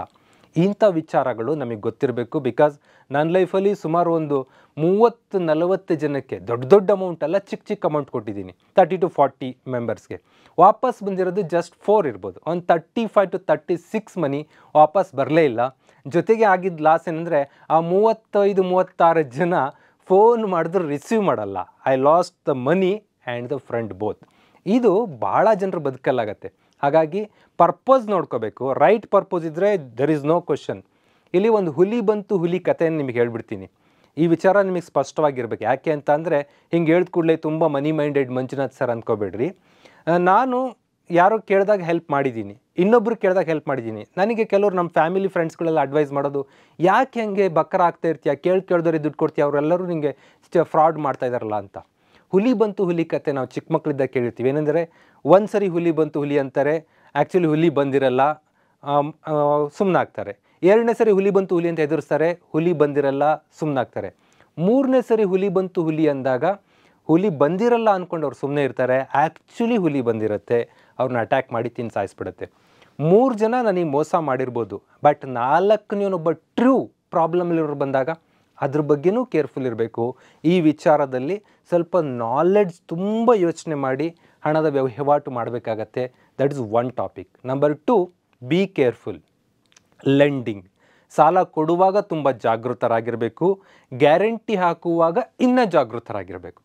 ಇಂಥ ವಿಚಾರಗಳು ನಮಗೆ ಗೊತ್ತಿರಬೇಕು. ಬಿಕಾಸ್ ನನ್ನ ಲೈಫಲ್ಲಿ ಸುಮಾರು ಒಂದು 30-40 ಜನಕ್ಕೆ ದೊಡ್ಡ ಅಮೌಂಟ್ ಅಲ್ಲ, ಚಿಕ್ಕ ಅಮೌಂಟ್ ಕೊಟ್ಟಿದ್ದೀನಿ, 30 to 40 ಮೆಂಬರ್ಸ್ಗೆ. ವಾಪಸ್ ಬಂದಿರೋದು ಜಸ್ಟ್ 4 ಇರ್ಬೋದು. ಒಂದು 35 to 36 ಮನಿ ವಾಪಸ್ ಬರಲೇ ಇಲ್ಲ. ಜೊತೆಗೆ ಆಗಿದ್ದ ಲಾಸ್ ಏನಂದರೆ, ಆ 35-36 ಜನ ಫೋನ್ ಮಾಡಿದ್ರು ರಿಸೀವ್ ಮಾಡಲ್ಲ. I lost the money and the friend both. ಇದು ಭಾಳ ಜನರು ಬದುಕಲ್ಲಾಗತ್ತೆ. ಹಾಗಾಗಿ ಪರ್ಪೋಸ್ ನೋಡ್ಕೋಬೇಕು. ರೈಟ್ ಪರ್ಪೋಸ್ ಇದ್ದರೆ ದೆರ್ ಈಸ್ ನೋ ಕ್ವಶನ್. ಇಲ್ಲಿ ಒಂದು ಹುಲಿ ಬಂತು, ಹುಲಿ ಕಥೆಯನ್ನು ನಿಮಗೆ ಹೇಳ್ಬಿಡ್ತೀನಿ. ಈ ವಿಚಾರ ನಿಮಗೆ ಸ್ಪಷ್ಟವಾಗಿರ್ಬೇಕು. ಯಾಕೆ ಅಂತ ಅಂದರೆ, ಹಿಂಗೆ ಹೇಳಿದ ಕೂಡಲೇ ತುಂಬ ಮನಿ ಮೈಂಡೆಡ್ ಮಂಜುನಾಥ್ ಸರ್ ಅಂದ್ಕೋಬೇಡ್ರಿ. ನಾನು ಯಾರೋ ಕೇಳಿದಾಗ ಹೆಲ್ಪ್ ಮಾಡಿದ್ದೀನಿ, ಇನ್ನೊಬ್ರು ಕೇಳಿದಾಗ ಹೆಲ್ಪ್ ಮಾಡಿದ್ದೀನಿ. ನನಗೆ ಕೆಲವರು ನಮ್ಮ ಫ್ಯಾಮಿಲಿ ಫ್ರೆಂಡ್ಸ್ಗಳೆಲ್ಲ ಅಡ್ವೈಸ್ ಮಾಡೋದು, ಯಾಕೆ ಹೆಂಗೆ ಬಕ್ಕರ ಆಗ್ತಾ ಇರ್ತೀಯ, ಕೇಳಿದವ್ರಿಗೆ ದುಡ್ಡು ಕೊಡ್ತೀಯ, ಅವರೆಲ್ಲರೂ ನಿಮಗೆ ಫ್ರಾಡ್ ಮಾಡ್ತಾ ಇದ್ದಾರಲ್ಲ ಅಂತ. ಹುಲಿ ಬಂತು ಹುಲಿ ಕತೆ ನಾವು ಚಿಕ್ಕ ಮಕ್ಕಳಿದ್ದಾಗ ಕೇಳಿರ್ತೀವಿ. ಏನೆಂದರೆ, ಒಂದು ಸರಿ ಹುಲಿ ಬಂತು ಹುಲಿ ಅಂತಾರೆ, ಆ್ಯಕ್ಚುಲಿ ಹುಲಿ ಬಂದಿರಲ್ಲ, ಸುಮ್ಮನಾಗ್ತಾರೆ. 2ನೇ ಸರಿ ಹುಲಿ ಬಂತು ಹುಲಿ ಅಂತ ಎದುರಿಸ್ತಾರೆ, ಹುಲಿ ಬಂದಿರಲ್ಲ, ಸುಮ್ಮನಾಗ್ತಾರೆ. 3ನೇ ಸರಿ ಹುಲಿ ಬಂತು ಹುಲಿ ಅಂದಾಗ ಹುಲಿ ಬಂದಿರಲ್ಲ ಅಂದ್ಕೊಂಡು ಅವ್ರು ಸುಮ್ಮನೆ ಇರ್ತಾರೆ. ಆ್ಯಕ್ಚುಲಿ ಹುಲಿ ಬಂದಿರುತ್ತೆ, ಅವ್ರನ್ನ ಅಟ್ಯಾಕ್ ಮಾಡಿ ತಿನ್ನು ಸಾಯಿಸ್ಬಿಡುತ್ತೆ. 3 ಜನ ನನಗೆ ಮೋಸ ಮಾಡಿರ್ಬೋದು, ಬಟ್ 4ನೇನೊಬ್ಬ ಟ್ರೂ ಪ್ರಾಬ್ಲಮಲ್ಲಿರೋರು ಬಂದಾಗ ಅದ್ರ ಬಗ್ಗೆನೂ ಕೇರ್ಫುಲ್ ಇರಬೇಕು. ಈ ವಿಚಾರದಲ್ಲಿ ಸ್ವಲ್ಪ ನಾಲೆಡ್ಜ್ ತುಂಬ ಯೋಚನೆ ಮಾಡಿ ಹಣದ ವಹಿವಾಟು ಮಾಡಬೇಕಾಗತ್ತೆ. That is one topic. Number 2, be careful. Lending, ಸಾಲ ಕೊಡುವಾಗ ತುಂಬ ಜಾಗೃತರಾಗಿರಬೇಕು. ಗ್ಯಾರಂಟಿ ಹಾಕುವಾಗ ಇನ್ನೂ ಜಾಗೃತರಾಗಿರಬೇಕು.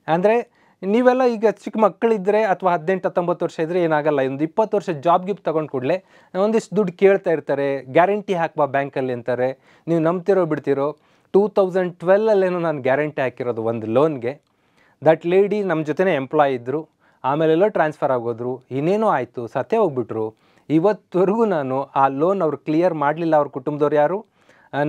ಅಂದರೆ ನೀವೆಲ್ಲ ಈಗ ಚಿಕ್ಕ ಮಕ್ಕಳಿದ್ದರೆ ಅಥವಾ 18-19 ವರ್ಷ ಇದ್ದರೆ ಏನಾಗಲ್ಲ. ಒಂದು 20 ವರ್ಷ ಜಾಬ್ ಗಿಫ್ಟ್ ತೊಗೊಂಡು ಕೂಡಲೇ ಒಂದಿಷ್ಟು ದುಡ್ಡು ಕೇಳ್ತಾ ಇರ್ತಾರೆ, ಗ್ಯಾರಂಟಿ ಹಾಕ್ಬಾ ಬ್ಯಾಂಕಲ್ಲಿ ಅಂತಾರೆ. ನೀವು ನಂಬ್ತಿರೋ ಬಿಡ್ತಿರೋ, 2012 ನಾನು ಗ್ಯಾರಂಟಿ ಹಾಕಿರೋದು ಒಂದು ಲೋನ್ಗೆ. ದಟ್ ಲೇಡಿ ನಮ್ಮ ಜೊತೆನೇ ಎಂಪ್ಲಾಯ್ ಇದ್ದರು, ಆಮೇಲೆಲ್ಲೋ ಟ್ರಾನ್ಸ್ಫರ್ ಆಗೋದ್ರು, ಇನ್ನೇನೋ ಆಯಿತು, ಸತ್ತೇ ಹೋಗ್ಬಿಟ್ರು. ಇವತ್ತವರೆಗೂ ನಾನು ಆ ಲೋನ್ ಅವ್ರು ಕ್ಲಿಯರ್ ಮಾಡಲಿಲ್ಲ, ಅವ್ರ ಕುಟುಂಬದವ್ರು ಯಾರು.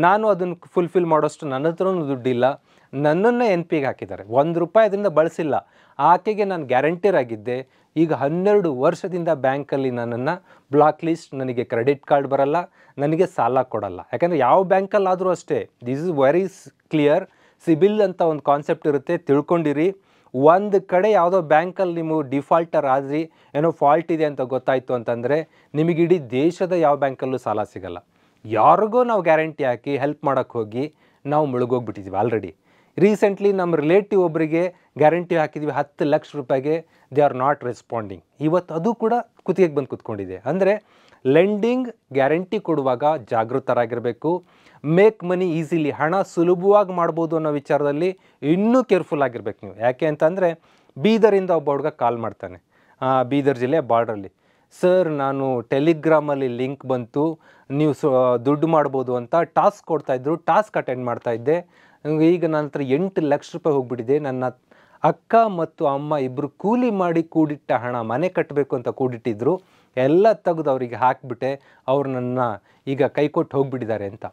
ನಾನು ಅದನ್ನು ಫುಲ್ಫಿಲ್ ಮಾಡೋಷ್ಟು ನನ್ನ ಹತ್ರನೂ ದುಡ್ಡಿಲ್ಲ. ನನ್ನನ್ನೇ ಎನ್ ಪಿಗೆ ಹಾಕಿದ್ದಾರೆ, ₹1 ಅದರಿಂದ ಬಳಸಿಲ್ಲ. ಆಕೆಗೆ ನಾನು ಗ್ಯಾರಂಟಿರ್ ಆಗಿದ್ದೆ. ಈಗ 12 ವರ್ಷದಿಂದ ಬ್ಯಾಂಕಲ್ಲಿ ನನ್ನನ್ನು ಬ್ಲಾಕ್ ಲಿಸ್ಟ್, ನನಗೆ ಕ್ರೆಡಿಟ್ ಕಾರ್ಡ್ ಬರಲ್ಲ, ನನಗೆ ಸಾಲ ಕೊಡಲ್ಲ. ಯಾಕಂದರೆ ಯಾವ ಬ್ಯಾಂಕಲ್ಲಾದರೂ ಅಷ್ಟೇ, this is very clear. CIBIL ಅಂತ ಒಂದು ಕಾನ್ಸೆಪ್ಟ್ ಇರುತ್ತೆ, ತಿಳ್ಕೊಂಡಿರಿ. ಒಂದು ಕಡೆ ಯಾವುದೋ ಬ್ಯಾಂಕಲ್ಲಿ ನೀವು ಡಿಫಾಲ್ಟರ್ ಆದ್ರಿ, ಏನೋ ಫಾಲ್ಟ್ ಇದೆ ಅಂತ ಗೊತ್ತಾಯಿತು ಅಂತಂದರೆ ನಿಮಗೆ ಇಡೀ ದೇಶದ ಯಾವ ಬ್ಯಾಂಕಲ್ಲೂ ಸಾಲ ಸಿಗಲ್ಲ. ಯಾರಿಗೋ ನಾವು ಗ್ಯಾರಂಟಿ ಹಾಕಿ ಹೆಲ್ಪ್ ಮಾಡೋಕ್ಕೆ ಹೋಗಿ ನಾವು ಮುಳುಗೋಗ್ಬಿಟ್ಟಿದ್ದೀವಿ ಆಲ್ರೆಡಿ. ರೀಸೆಂಟ್ಲಿ ನಮ್ಮ ರಿಲೇಟಿವ್ ಒಬ್ಬರಿಗೆ ಗ್ಯಾರಂಟಿ ಹಾಕಿದ್ವಿ ₹10 lakh, they are not responding. ಇವತ್ತು ಅದು ಕೂಡ ಕುತ್ತಿಗೆಗೆ ಬಂದು ಕೂತ್ಕೊಂಡಿದೆ. ಅಂದರೆ ಲೆಂಡಿಂಗ್ ಗ್ಯಾರಂಟಿ ಕೊಡುವಾಗ ಜಾಗೃತರಾಗಿರಬೇಕು. ಮೇಕ್ ಮನಿ ಈಸಿಲಿ, ಹಣ ಸುಲಭವಾಗಿ ಮಾಡ್ಬೋದು ಅನ್ನೋ ವಿಚಾರದಲ್ಲಿ ಇನ್ನೂ ಕೇರ್ಫುಲ್ ಆಗಿರ್ಬೇಕು ನೀವು. ಯಾಕೆ ಅಂತಂದರೆ ಬೀದರಿಂದ ಒಬ್ಬ ಹುಡುಗ ಕಾಲ್ ಮಾಡ್ತಾನೆ, ಬೀದರ್ ಜಿಲ್ಲೆ ಬಾರ್ಡ್ರಲ್ಲಿ. ಸರ್, ನಾನು ಟೆಲಿಗ್ರಾಮಲ್ಲಿ ಲಿಂಕ್ ಬಂತು, ನೀವು ದುಡ್ಡು ಮಾಡ್ಬೋದು ಅಂತ ಟಾಸ್ಕ್ ಕೊಡ್ತಾಯಿದ್ರು, ಟಾಸ್ಕ್ ಅಟೆಂಡ್ ಮಾಡ್ತಾಯಿದ್ದೆ. ಈಗ ನನ್ನ ಹತ್ರ ₹8 ಲಕ್ಷ ಹೋಗ್ಬಿಟ್ಟಿದೆ. ನನ್ನ ಅಕ್ಕ ಮತ್ತು ಅಮ್ಮ ಇಬ್ಬರು ಕೂಲಿ ಮಾಡಿ ಕೂಡಿಟ್ಟ ಹಣ, ಮನೆ ಕಟ್ಟಬೇಕು ಅಂತ ಕೂಡಿಟ್ಟಿದ್ರು, ಎಲ್ಲ ತೆಗೆದು ಅವರಿಗೆ ಹಾಕಿಬಿಟ್ಟೆ. ಅವ್ರು ನನ್ನ ಈಗ ಕೈ ಕೊಟ್ಟು ಹೋಗಿಬಿಟ್ಟಿದ್ದಾರೆ ಅಂತ.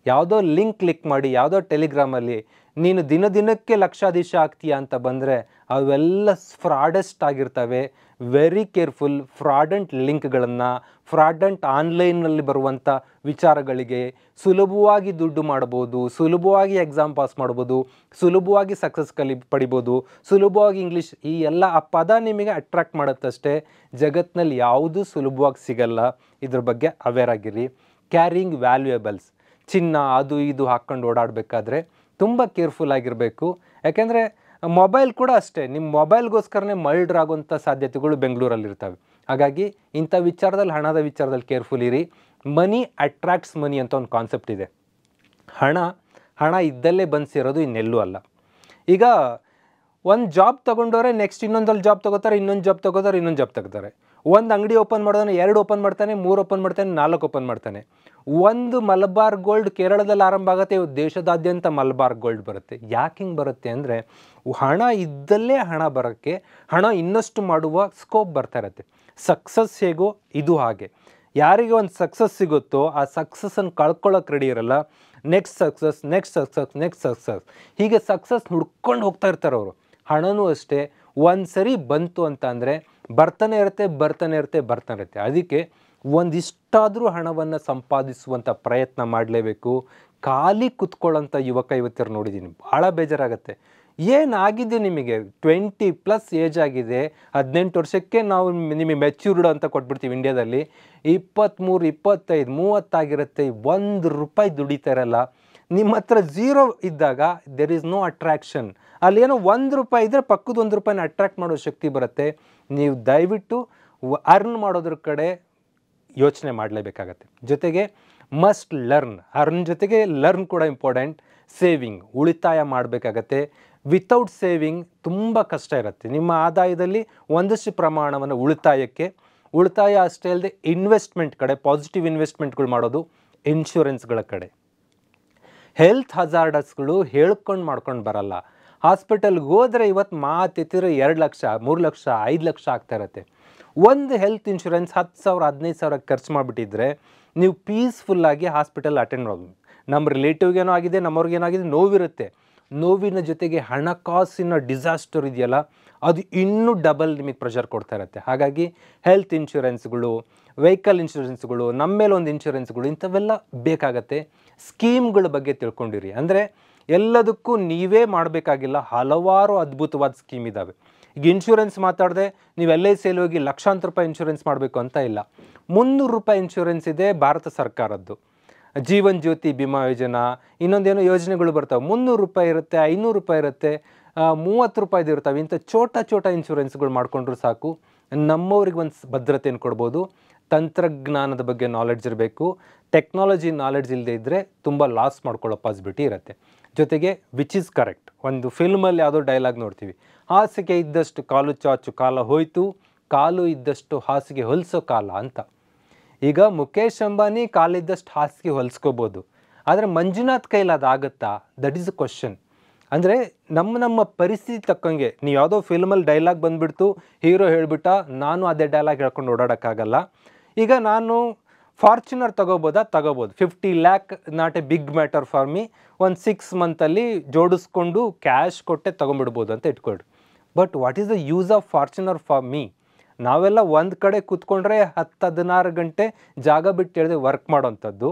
ಯಾವುದೋ ಲಿಂಕ್ ಕ್ಲಿಕ್ ಮಾಡಿ, ಯಾವುದೋ ಟೆಲಿಗ್ರಾಮಲ್ಲಿ ನೀನು ದಿನಕ್ಕೆ ಲಕ್ಷಾಧೀಶ ಆಗ್ತೀಯಾ ಅಂತ ಬಂದರೆ ಅವೆಲ್ಲ ಫ್ರಾಡೆಸ್ಟ್ ಆಗಿರ್ತವೆ. Very careful. ಫ್ರಾಡೆಂಟ್ ಲಿಂಕ್ಗಳನ್ನು, ಫ್ರಾಡೆಂಟ್ ಆನ್ಲೈನಲ್ಲಿ ಬರುವಂಥ ವಿಚಾರಗಳಿಗೆ ಸುಲಭವಾಗಿ ದುಡ್ಡು ಮಾಡ್ಬೋದು, ಸುಲಭವಾಗಿ ಎಕ್ಸಾಮ್ ಪಾಸ್ ಮಾಡ್ಬೋದು, ಸುಲಭವಾಗಿ ಸಕ್ಸಸ್ ಪಡಿಬೋದು, ಸುಲಭವಾಗಿ ಇಂಗ್ಲೀಷ್, ಈ ಎಲ್ಲ ಆ ಪದ ನಿಮಗೆ ಅಟ್ರಾಕ್ಟ್ ಮಾಡುತ್ತಷ್ಟೇ. ಜಗತ್ತಿನಲ್ಲಿ ಯಾವುದೂ ಸುಲಭವಾಗಿ ಸಿಗಲ್ಲ. ಇದ್ರ ಬಗ್ಗೆ ಅವೇರ್ ಆಗಿರಿ. ಕ್ಯಾರಿಂಗ್ ವ್ಯಾಲ್ಯೂಯಬಲ್ಸ್, ಚಿನ್ನ ಅದು ಇದು ಹಾಕ್ಕೊಂಡು ಓಡಾಡಬೇಕಾದ್ರೆ ತುಂಬ ಕೇರ್ಫುಲ್ ಆಗಿರಬೇಕು. ಯಾಕೆಂದರೆ ಮೊಬೈಲ್ ಕೂಡ ಅಷ್ಟೇ, ನಿಮ್ಮ ಮೊಬೈಲ್ಗೋಸ್ಕರನೇ ಮರ್ಡರ್ ಆಗುವಂಥ ಸಾಧ್ಯತೆಗಳು ಬೆಂಗಳೂರಲ್ಲಿರ್ತವೆ. ಹಾಗಾಗಿ ಇಂಥ ವಿಚಾರದಲ್ಲಿ, ಹಣದ ವಿಚಾರದಲ್ಲಿ ಕೇರ್ಫುಲ್ ಇರಿ. ಮನಿ ಅಟ್ರಾಕ್ಟ್ಸ್ ಮನಿ ಅಂತ ಒಂದು ಕಾನ್ಸೆಪ್ಟ್ ಇದೆ. ಹಣ ಇದ್ದಲ್ಲೇ ಬಂದು ಸೇರೋದು, ಇನ್ನೆಲ್ಲೂ ಅಲ್ಲ. ಈಗ ಒಂದು ಜಾಬ್ ತೊಗೊಂಡವ್ರೆ ನೆಕ್ಸ್ಟ್ ಇನ್ನೊಂದಲ್ಲಿ ಜಾಬ್ ತೊಗೋತಾರೆ, ಇನ್ನೊಂದು ಜಾಬ್ ತೊಗೋತಾರೆ, ಇನ್ನೊಂದು ಜಾಬ್ ತೆಗ್ತಾರೆ. ಒಂದು ಅಂಗಡಿ ಓಪನ್ ಮಾಡೋದನ್ನ 2 ಓಪನ್ ಮಾಡ್ತಾನೆ, 3 ಓಪನ್ ಮಾಡ್ತಾನೆ, 4 ಓಪನ್ ಮಾಡ್ತಾನೆ. ಒಂದು ಮಲಬಾರ್ ಗೋಲ್ಡ್ ಕೇರಳದಲ್ಲಿ ಆರಂಭ ಆಗುತ್ತೆ, ದೇಶದಾದ್ಯಂತ ಮಲಬಾರ್ ಗೋಲ್ಡ್ ಬರುತ್ತೆ. ಯಾಕೆ ಹಿಂಗೆ ಬರುತ್ತೆ ಅಂದರೆ ಹಣ ಇದ್ದಲ್ಲೇ ಹಣ ಬರೋಕ್ಕೆ, ಹಣ ಇನ್ನಷ್ಟು ಮಾಡುವ ಸ್ಕೋಪ್ ಬರ್ತಾ ಇರುತ್ತೆ. ಸಕ್ಸಸ್ ಹೇಗೋ ಇದು ಹಾಗೆ. ಯಾರಿಗೆ ಒಂದು ಸಕ್ಸಸ್ ಸಿಗುತ್ತೋ ಆ ಸಕ್ಸಸ್ಸನ್ನು ಕಳ್ಕೊಳ್ಳೋಕೆ ರೆಡಿ ಇರಲ್ಲ. ನೆಕ್ಸ್ಟ್ ಸಕ್ಸಸ್ ಹೀಗೆ ಸಕ್ಸಸ್ ಹುಡ್ಕೊಂಡು ಹೋಗ್ತಾ ಇರ್ತಾರೆ ಅವರು. ಹಣನೂ ಅಷ್ಟೇ, ಒಂದು ಸರಿ ಬಂತು ಅಂತ ಅಂದರೆ ಬರ್ತಾನೆ ಇರುತ್ತೆ. ಅದಕ್ಕೆ ಒಂದಿಷ್ಟಾದರೂ ಹಣವನ್ನು ಸಂಪಾದಿಸುವಂಥ ಪ್ರಯತ್ನ ಮಾಡಲೇಬೇಕು. ಖಾಲಿ ಕುತ್ಕೊಳ್ಳೋಂಥ ಯುವತಿಯರು ನೋಡಿದ್ದೀನಿ, ಭಾಳ ಬೇಜಾರಾಗುತ್ತೆ. ಏನಾಗಿದೆ ನಿಮಗೆ? 20+ ಏಜ್ ಆಗಿದೆ, 18 ವರ್ಷಕ್ಕೆ ನಾವು ನಿಮಗೆ ಮೆಚ್ಯೂರ್ಡ್ ಅಂತ ಕೊಟ್ಬಿಡ್ತೀವಿ ಇಂಡಿಯಾದಲ್ಲಿ. 23, 25, 30 ಆಗಿರುತ್ತೆ, ₹1 ದುಡಿತಾ ಇರಲ್ಲ. ನಿಮ್ಮ ಹತ್ರ ಝೀರೋ ಇದ್ದಾಗ ದೆರ್ ಈಸ್ ನೋ ಅಟ್ರಾಕ್ಷನ್. ಅಲ್ಲೇನೋ ₹1 ಇದ್ದರೆ ಪಕ್ಕದ ₹1 ಅಟ್ರಾಕ್ಟ್ ಮಾಡೋ ಶಕ್ತಿ ಬರುತ್ತೆ. ನೀವು ದಯವಿಟ್ಟು ಅರ್ನ್ ಮಾಡೋದ್ರ ಕಡೆ ಯೋಚನೆ ಮಾಡಲೇಬೇಕಾಗತ್ತೆ. ಜೊತೆಗೆ ಮಸ್ಟ್ ಲರ್ನ್, ಅರ್ನ್ ಜೊತೆಗೆ ಲರ್ನ್ ಕೂಡ ಇಂಪಾರ್ಟೆಂಟ್. ಸೇವಿಂಗ್, ಉಳಿತಾಯ ಮಾಡಬೇಕಾಗತ್ತೆ. ವಿತೌಟ್ ಸೇವಿಂಗ್ ತುಂಬ ಕಷ್ಟ ಇರುತ್ತೆ. ನಿಮ್ಮ ಆದಾಯದಲ್ಲಿ ಒಂದಷ್ಟು ಪ್ರಮಾಣವನ್ನು ಉಳಿತಾಯ ಅಷ್ಟೇ ಅಲ್ಲದೆ ಇನ್ವೆಸ್ಟ್ಮೆಂಟ್ ಕಡೆ, ಪಾಸಿಟಿವ್ ಇನ್ವೆಸ್ಟ್ಮೆಂಟ್ಗಳು ಮಾಡೋದು, ಇನ್ಶೂರೆನ್ಸ್ಗಳ ಕಡೆ. ಹೆಲ್ತ್ ಹಜಾರ್ಡಸ್ಗಳು ಹೇಳ್ಕೊಂಡು ಮಾಡ್ಕೊಂಡು ಬರಲ್ಲ. ಹಾಸ್ಪಿಟಲ್ಗೆ ಹೋದರೆ ಇವತ್ತು ಮಾತೆತ್ತಿರೋ 2 ಲಕ್ಷ, 3 ಲಕ್ಷ, 5 ಲಕ್ಷ ಆಗ್ತಾ ಇರುತ್ತೆ. ಒಂದು ಹೆಲ್ತ್ ಇನ್ಶೂರೆನ್ಸ್ 10,000, 15,000 ಖರ್ಚು ಮಾಡಿಬಿಟ್ಟಿದ್ರೆ ನೀವು ಪೀಸ್ಫುಲ್ಲಾಗಿ ಹಾಸ್ಪಿಟಲ್ ಅಟೆಂಡ್ ಮಾಡೋದು. ನಮ್ಮ ರಿಲೇಟಿವ್ಗೇನೋ ಆಗಿದೆ, ನಮ್ಮವ್ರಿಗೇನೋ ಆಗಿದೆ, ನೋವಿರುತ್ತೆ. ನೋವಿನ ಜೊತೆಗೆ ಹಣಕಾಸಿನ ಡಿಸಾಸ್ಟರ್ ಇದೆಯಲ್ಲ, ಅದು ಇನ್ನೂ ಡಬಲ್ ನಿಮಗೆ ಪ್ರೆಷರ್ ಕೊಡ್ತಾ ಇರುತ್ತೆ. ಹಾಗಾಗಿ ಹೆಲ್ತ್ ಇನ್ಶೂರೆನ್ಸ್ಗಳು, ವೆಹಿಕಲ್ ಇನ್ಶೂರೆನ್ಸ್ಗಳು, ನಮ್ಮ ಮೇಲೆ ಒಂದು ಇನ್ಶೂರೆನ್ಸ್ಗಳು, ಇಂಥವೆಲ್ಲ ಬೇಕಾಗತ್ತೆ. ಸ್ಕೀಮ್ಗಳ ಬಗ್ಗೆ ತಿಳ್ಕೊಂಡಿರಿ. ಅಂದರೆ ಎಲ್ಲದಕ್ಕೂ ನೀವೇ ಮಾಡಬೇಕಾಗಿಲ್ಲ, ಹಲವಾರು ಅದ್ಭುತವಾದ ಸ್ಕೀಮ್ ಇದ್ದಾವೆ. ಈಗ ಇನ್ಶೂರೆನ್ಸ್ ಮಾತಾಡಿದೆ, ನೀವು LICಯಲ್ಲಿ ಹೋಗಿ ಲಕ್ಷಾಂತರ ರೂಪಾಯಿ ಇನ್ಶೂರೆನ್ಸ್ ಮಾಡಬೇಕು ಅಂತ ಇಲ್ಲ. ₹300 ಇನ್ಶೂರೆನ್ಸ್ ಇದೆ ಭಾರತ ಸರ್ಕಾರದ್ದು. ಜೀವನ್ ಜ್ಯೋತಿ ಬಿಮಾ ಯೋಜನಾ, ಇನ್ನೊಂದೇನೋ ಯೋಜನೆಗಳು ಬರ್ತವೆ. ₹300 ಇರುತ್ತೆ, ₹500 ಇರುತ್ತೆ, ₹30 ಇರ್ತವೆ. ಇಂಥ ಚೋಟ ಇನ್ಶೂರೆನ್ಸ್ಗಳು ಮಾಡಿಕೊಂಡ್ರು ಸಾಕು. ನಮ್ಮವ್ರಿಗೆ ಒಂದು ಭದ್ರತೆಯನ್ನು ಕೊಡ್ಬೋದು. ತಂತ್ರಜ್ಞಾನದ ಬಗ್ಗೆ ನಾಲೆಡ್ಜ್ ಇರಬೇಕು. ಟೆಕ್ನಾಲಜಿ ನಾಲೆಡ್ಜ್ ಇಲ್ಲದೆ ಇದ್ದರೆ ತುಂಬ ಲಾಸ್ ಮಾಡ್ಕೊಳ್ಳೋ ಪಾಸಿಬಿಲಿಟಿ ಇರುತ್ತೆ. ಜೊತೆಗೆ ವಿಚ್ ಈಸ್ ಕರೆಕ್ಟ್. ಒಂದು ಫಿಲ್ಮಲ್ಲಿ ಯಾವುದೋ ಡೈಲಾಗ್ ನೋಡ್ತೀವಿ, ಹಾಸಿಗೆ ಇದ್ದಷ್ಟು ಕಾಲು ಚಾಚು ಕಾಲ ಹೋಯಿತು, ಕಾಲು ಇದ್ದಷ್ಟು ಹಾಸಿಗೆ ಹೊಲಿಸೋ ಕಾಲ ಅಂತ. ಈಗ ಮುಖೇಶ್ ಅಂಬಾನಿ ಕಾಲಿದ್ದಷ್ಟು ಹಾಸಿಗೆ ಹೊಲಿಸ್ಕೋಬೋದು, ಆದರೆ ಮಂಜುನಾಥ್ ಕೈಲಿ ಅದಾಗುತ್ತಾ? That is a question. ಅಂದರೆ ನಮ್ಮ ಪರಿಸ್ಥಿತಿ ತಕ್ಕಂಗೆ, ನೀವು ಯಾವುದೋ ಫಿಲ್ಮಲ್ಲಿ ಡೈಲಾಗ್ ಬಂದುಬಿಡ್ತು, ಹೀರೋ ಹೇಳಿಬಿಟ್ಟ, ನಾನು ಅದೇ ಡೈಲಾಗ್ ಹೇಳ್ಕೊಂಡು ಓಡಾಡೋಕ್ಕಾಗಲ್ಲ. ಈಗ ನಾನು ಫಾರ್ಚುನರ್ ತಗೋಬೋದು. 50 lakh not a big matter for me. ಒಂದು 6 ಮಂತಲ್ಲಿ ಜೋಡಿಸ್ಕೊಂಡು ಕ್ಯಾಶ್ ಕೊಟ್ಟೆ ತೊಗೊಂಬಿಡ್ಬೋದು ಅಂತ ಇಟ್ಕೊಳ್ರಿ. But what is the use of Fortuner for me? ನಾವೆಲ್ಲ ಒಂದು ಕಡೆ ಕೂತ್ಕೊಂಡ್ರೆ 10-16 ಗಂಟೆ ಜಾಗ ಬಿಟ್ಟು ಹೇಳಿದೆ ವರ್ಕ್ ಮಾಡೋವಂಥದ್ದು.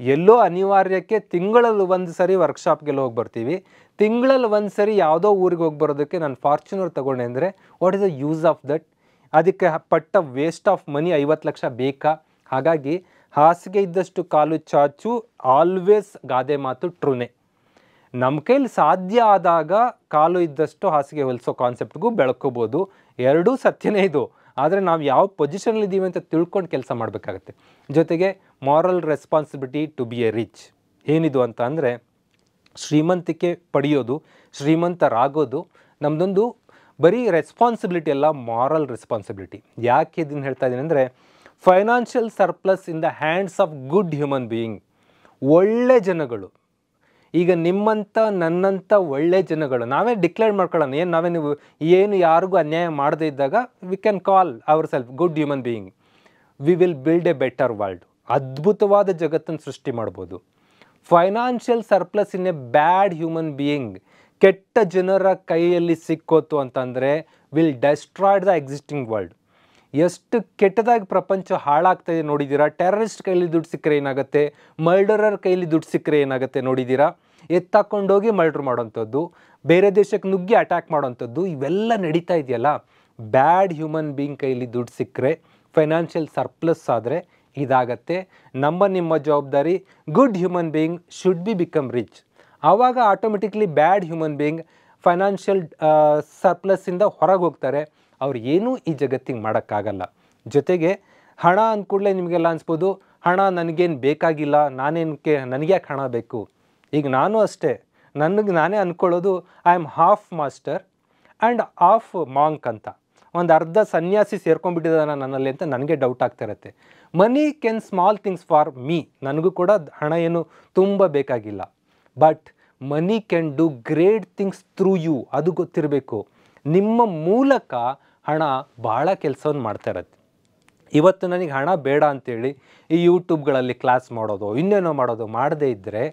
ಎಲ್ಲೋ ಅನಿವಾರ್ಯಕ್ಕೆ ತಿಂಗಳಲ್ಲಿ ಒಂದು ಸರಿ ವರ್ಕ್ಶಾಪ್ಗೆಲ್ಲ ಹೋಗಿ ಬರ್ತೀವಿ. ತಿಂಗಳಲ್ಲಿ ಒಂದು ಸರಿ ಯಾವುದೋ ಊರಿಗೆ ಹೋಗಿ ಬರೋದಕ್ಕೆ ನಾನು ಫಾರ್ಚುನರ್ ತೊಗೊಂಡೆ ಅಂದರೆ what is the use of that? ಅದಕ್ಕೆ ಪಟ್ಟ ವೇಸ್ಟ್ ಆಫ್ ಮನಿ 50 ಲಕ್ಷ ಬೇಕಾ? ಹಾಗಾಗಿ ಹಾಸಿಗೆ ಇದ್ದಷ್ಟು ಕಾಲು ಚಾಚು, ಆಲ್ವೇಸ್ ಗಾದೆ ಮಾತು ಟ್ರೂನೇ. ನಮ್ಮ ಕೈಲಿ ಸಾಧ್ಯ ಆದಾಗ ಕಾಲು ಇದ್ದಷ್ಟು ಹಾಸಿಗೆ ಹೊಲಿಸೋ ಕಾನ್ಸೆಪ್ಟ್ಗೂ ಬೆಳ್ಕೋಬೋದು. ಎರಡೂ ಸತ್ಯನೇ ಇದು. ಆದರೆ ನಾವು ಯಾವ ಪೊಸಿಷನಲ್ಲಿದ್ದೀವಿ ಅಂತ ತಿಳ್ಕೊಂಡು ಕೆಲಸ ಮಾಡಬೇಕಾಗತ್ತೆ. ಜೊತೆಗೆ moral responsibility to be a rich ಏನಿದು ಅಂತ ಅಂದರೆ, ಶ್ರೀಮಂತಿಕೆ ಪಡೆಯೋದು, ಶ್ರೀಮಂತರಾಗೋದು ನಮ್ಮದೊಂದು ಬರೀ ರೆಸ್ಪಾನ್ಸಿಬಿಲಿಟಿ ಅಲ್ಲ, ಮಾರಲ್ ರೆಸ್ಪಾನ್ಸಿಬಿಲಿಟಿ. ಯಾಕೆ ಇದನ್ನು ಹೇಳ್ತಾ ಇದ್ದೀನಿ ಅಂದರೆ, financial surplus in the hands of good human being. ಒಳ್ಳೆ ಜನಗಳು, ಈಗ ನಿಮ್ಮಂಥ ನನ್ನಂಥ ಒಳ್ಳೆ ಜನಗಳು ನಾವೇ ಡಿಕ್ಲೇರ್ ಮಾಡ್ಕೊಳ್ಳೋಣ. ಏನು ಯಾರಿಗೂ ಅನ್ಯಾಯ ಮಾಡದೇ ಇದ್ದಾಗ we can call our self good human being. We will build A better world. ಅದ್ಭುತವಾದ ಜಗತ್ತನ್ನು ಸೃಷ್ಟಿ ಮಾಡ್ಬೋದು. Financial surplus in a bad human being, ಕೆಟ್ಟ ಜನರ ಕೈಯಲ್ಲಿ ಸಿಕ್ಕೋತು ಅಂತಂದರೆ will destroyed the existing world. ಎಷ್ಟು ಕೆಟ್ಟದಾಗಿ ಪ್ರಪಂಚ ಹಾಳಾಗ್ತಾಯಿದೆ ನೋಡಿದ್ದೀರಾ? ಟೆರರಿಸ್ಟ್ ಕೈಲಿ ದುಡ್ಡು ಸಿಕ್ಕರೆ ಏನಾಗುತ್ತೆ, ಮರ್ಡರರ್ ಕೈಲಿ ದುಡ್ಡು ಸಿಕ್ಕರೆ ಏನಾಗುತ್ತೆ ನೋಡಿದ್ದೀರಾ? ಎತ್ತಾಕೊಂಡೋಗಿ ಮರ್ಡ್ರ್ ಮಾಡೋವಂಥದ್ದು, ಬೇರೆ ದೇಶಕ್ಕೆ ನುಗ್ಗಿ ಅಟ್ಯಾಕ್ ಮಾಡೋವಂಥದ್ದು, ಇವೆಲ್ಲ ನಡೀತಾ ಇದೆಯಲ್ಲ. ಬ್ಯಾಡ್ ಹ್ಯೂಮನ್ ಬೀಯಿಂಗ್ ಕೈಲಿ ದುಡ್ಡು ಸಿಕ್ಕರೆ, ಫೈನಾನ್ಷಿಯಲ್ ಸರ್ಪ್ಲಸ್ ಆದರೆ ಇದಾಗತ್ತೆ. ನಿಮ್ಮ ಜವಾಬ್ದಾರಿ good human being should become rich. ಆವಾಗ ಆಟೋಮೆಟಿಕ್ಲಿ ಬ್ಯಾಡ್ ಹ್ಯೂಮನ್ ಬೀಯಿಂಗ್ ಫೈನಾನ್ಷಿಯಲ್ ಸರ್ಪ್ಲಸ್ಸಿಂದ ಹೊರಗೆ ಹೋಗ್ತಾರೆ. ಅವ್ರು ಏನೂ ಈ ಜಗತ್ತಿಗೆ ಮಾಡೋಕ್ಕಾಗಲ್ಲ. ಜೊತೆಗೆ ಹಣ ಅಂದ್ಕೂಡಲೇ ನಿಮಗೆಲ್ಲ ಅನಿಸ್ಬೋದು, ಹಣ ನನಗೇನು ಬೇಕಾಗಿಲ್ಲ, ನನಗೆ ಯಾಕೆ ಹಣ ಬೇಕು? ಈಗ ನಾನು ಅಷ್ಟೇ, ನಾನೇ ಅಂದ್ಕೊಳ್ಳೋದು I am half master and half monk ಅಂತ. ಒಂದು ಅರ್ಧ ಸನ್ಯಾಸಿ ಸೇರ್ಕೊಂಡ್ಬಿಟ್ಟಿದ್ದಾನ ನನ್ನಲ್ಲಿ ಅಂತ ನನಗೆ ಡೌಟ್ ಆಗ್ತಾ ಇರುತ್ತೆ. Money can small things for me. ನನಗೂ ಕೂಡ ಹಣ ಏನು ತುಂಬ ಬೇಕಾಗಿಲ್ಲ. But money can do great things through you. ಅದು ಗೊತ್ತಿರಬೇಕು. ನಿಮ್ಮ ಮೂಲಕ ಹಣ ಭಾಳ ಕೆಲಸವನ್ನು ಮಾಡ್ತಾ ಇರುತ್ತೆ. ಇವತ್ತು ನನಗೆ ಹಣ ಬೇಡ ಅಂತೇಳಿ ಈ ಯೂಟ್ಯೂಬ್ಗಳಲ್ಲಿ ಕ್ಲಾಸ್ ಮಾಡೋದು, ಇನ್ನೇನೋ ಮಾಡೋದು ಮಾಡದೇ ಇದ್ದರೆ,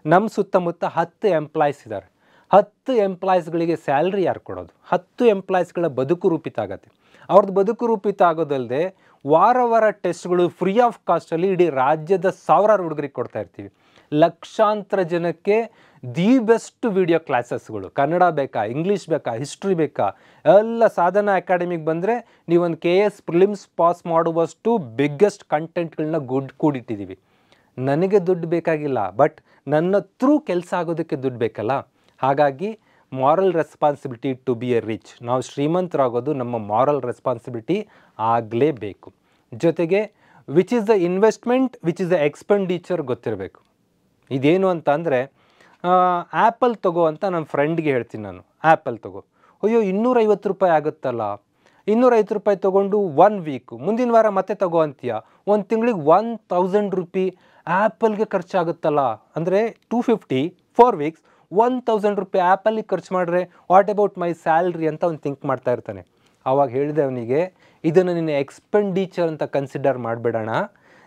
ನಮ್ಮ ಸುತ್ತಮುತ್ತ 10 ಎಂಪ್ಲಾಯ್ಸ್ ಇದ್ದಾರೆ. 10 ಎಂಪ್ಲಾಯ್ಸ್ಗಳಿಗೆ ಸ್ಯಾಲ್ರಿ ಯಾರು ಕೊಡೋದು? 10 ಎಂಪ್ಲಾಯ್ಸ್ಗಳ ಬದುಕು ರೂಪಿತ ಆಗುತ್ತೆ. ಅವ್ರದ್ದು ಬದುಕು ರೂಪಿತ ಆಗೋದಲ್ಲದೆ ವಾರ ಟೆಸ್ಟ್ಗಳು ಫ್ರೀ ಆಫ್ ಕಾಸ್ಟಲ್ಲಿ ಇಡೀ ರಾಜ್ಯದ ಸಾವಿರಾರು ಹುಡುಗರಿಗೆ ಕೊಡ್ತಾ ಇರ್ತೀವಿ. ಲಕ್ಷಾಂತರ ಜನಕ್ಕೆ ದಿ ಬೆಸ್ಟ್ ವಿಡಿಯೋ ಕ್ಲಾಸಸ್ಗಳು, ಕನ್ನಡ ಬೇಕಾ, ಇಂಗ್ಲೀಷ್ ಬೇಕಾ, ಹಿಸ್ಟ್ರಿ ಬೇಕಾ, ಎಲ್ಲ ಸಾಧನಾ ಅಕಾಡೆಮಿಗೆ ಬಂದರೆ ನೀವೊಂದು KS ಪ್ರಿಲಿಮ್ಸ್ ಪಾಸ್ ಮಾಡುವಷ್ಟು ಬಿಗ್ಗೆಸ್ಟ್ ಕಂಟೆಂಟ್ಗಳನ್ನ ಕೂಡಿಟ್ಟಿದ್ದೀವಿ. ನನಗೆ ದುಡ್ಡು ಬೇಕಾಗಿಲ್ಲ, ಬಟ್ ನನ್ನ ಥ್ರೂ ಕೆಲಸ ಆಗೋದಕ್ಕೆ ದುಡ್ಡು ಬೇಕಲ್ಲ. ಹಾಗಾಗಿ moral responsibility to be a rich. ನಾವು ಶ್ರೀಮಂತರಾಗೋದು ನಮ್ಮ ಮಾರಲ್ ರೆಸ್ಪಾನ್ಸಿಬಿಲಿಟಿ ಆಗಲೇಬೇಕು. ಜೊತೆಗೆ which is the investment, which is the expenditure ಗೊತ್ತಿರಬೇಕು. ಇದೇನು ಅಂತ ಅಂದರೆ, ಆ್ಯಪಲ್ ತಗೋ ಅಂತ ನನ್ನ ಫ್ರೆಂಡ್ಗೆ ಹೇಳ್ತೀನಿ ನಾನು, ಆ್ಯಪಲ್ ತಗೋ. ಅಯ್ಯೋ 250 ರೂಪಾಯಿ ಆಗುತ್ತಲ್ಲ, 250 ರೂಪಾಯಿ ತೊಗೊಂಡು 1 ವೀಕು, ಮುಂದಿನ ವಾರ ಮತ್ತೆ ತಗೋ ಅಂತೀಯ, ಒಂದು ತಿಂಗಳಿಗೆ 1000 ರೂಪಿ ಆ್ಯಪಲ್ಗೆ ಖರ್ಚಾಗುತ್ತಲ್ಲ. ಅಂದರೆ 250 4 ವೀಕ್ಸ್ 1000 ರೂಪಾಯಿ ಆ್ಯಪಲ್ಲಿಗೆ ಖರ್ಚು ಮಾಡಿದ್ರೆ ವಾಟ್ ಅಬೌಟ್ ಮೈ ಸ್ಯಾಲ್ರಿ ಅಂತ ಅವ್ನು ಥಿಂಕ್ ಮಾಡ್ತಾ ಇರ್ತಾನೆ. ಆವಾಗ ಹೇಳಿದೆ ಅವನಿಗೆ, ಇದನ್ನು ನಿನ್ನ ಎಕ್ಸ್ಪೆಂಡಿಚರ್ ಅಂತ ಕನ್ಸಿಡರ್ ಮಾಡಬೇಡಣ,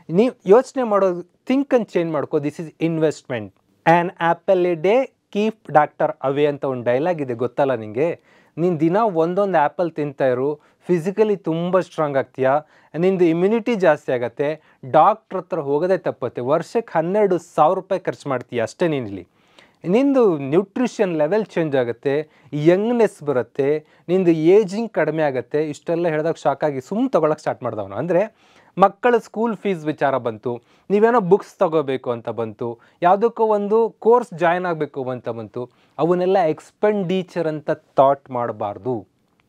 ನೀವು ಯೋಚನೆ ಮಾಡೋದು ಥಿಂಕನ್ನು ಚೇಂಜ್ ಮಾಡ್ಕೋ. This is investment. An apple A day keep doctor away ಅಂತ ಒಂದು ಡೈಲಾಗ್ ಇದೆ, ಗೊತ್ತಲ್ಲ ನಿನಗೆ? ನೀನು ದಿನ ಒಂದೊಂದು ಆ್ಯಪಲ್ ತಿಂತಾ ಇರು, ಫಿಸಿಕಲಿ ತುಂಬ ಸ್ಟ್ರಾಂಗ್ ಆಗ್ತೀಯಾ, ನಿಂದು ಇಮ್ಯುನಿಟಿ ಜಾಸ್ತಿ ಆಗುತ್ತೆ, ಡಾಕ್ಟ್ರ್ ಹತ್ರ ಹೋಗೋದೇ ತಪ್ಪತ್ತೆ, ವರ್ಷಕ್ಕೆ 12,000 ರೂಪಾಯಿ ಖರ್ಚು ಮಾಡ್ತೀಯ ಅಷ್ಟೇ. ನೀನಿಲ್ಲಿ ನಿಂದು ನ್ಯೂಟ್ರಿಷನ್ ಲೆವೆಲ್ ಚೇಂಜ್ ಆಗುತ್ತೆ, ಯಂಗ್ನೆಸ್ ಬರುತ್ತೆ, ನಿಂದು ಏಜಿಂಗ್ ಕಡಿಮೆ ಆಗುತ್ತೆ. ಇಷ್ಟೆಲ್ಲ ಹೇಳಿದಾಗ ಶಾಕಾಗಿ ತೊಗೊಳಕ್ಕೆ ಸ್ಟಾರ್ಟ್ ಮಾಡ್ದವನು. ಅಂದರೆ ಮಕ್ಕಳ ಸ್ಕೂಲ್ ಫೀಸ್ ವಿಚಾರ ಬಂತು, ನೀವೇನೋ ಬುಕ್ಸ್ ತೊಗೋಬೇಕು ಅಂತ ಬಂತು, ಯಾವುದಕ್ಕೋ ಒಂದು ಕೋರ್ಸ್ ಜಾಯ್ನ್ ಆಗಬೇಕು ಅಂತ ಬಂತು. ಅವನ್ನೆಲ್ಲ ಎಕ್ಸ್ಪೆಂಡಿಚರ್ ಅಂತ ಥಾಟ್ ಮಾಡಬಾರ್ದು.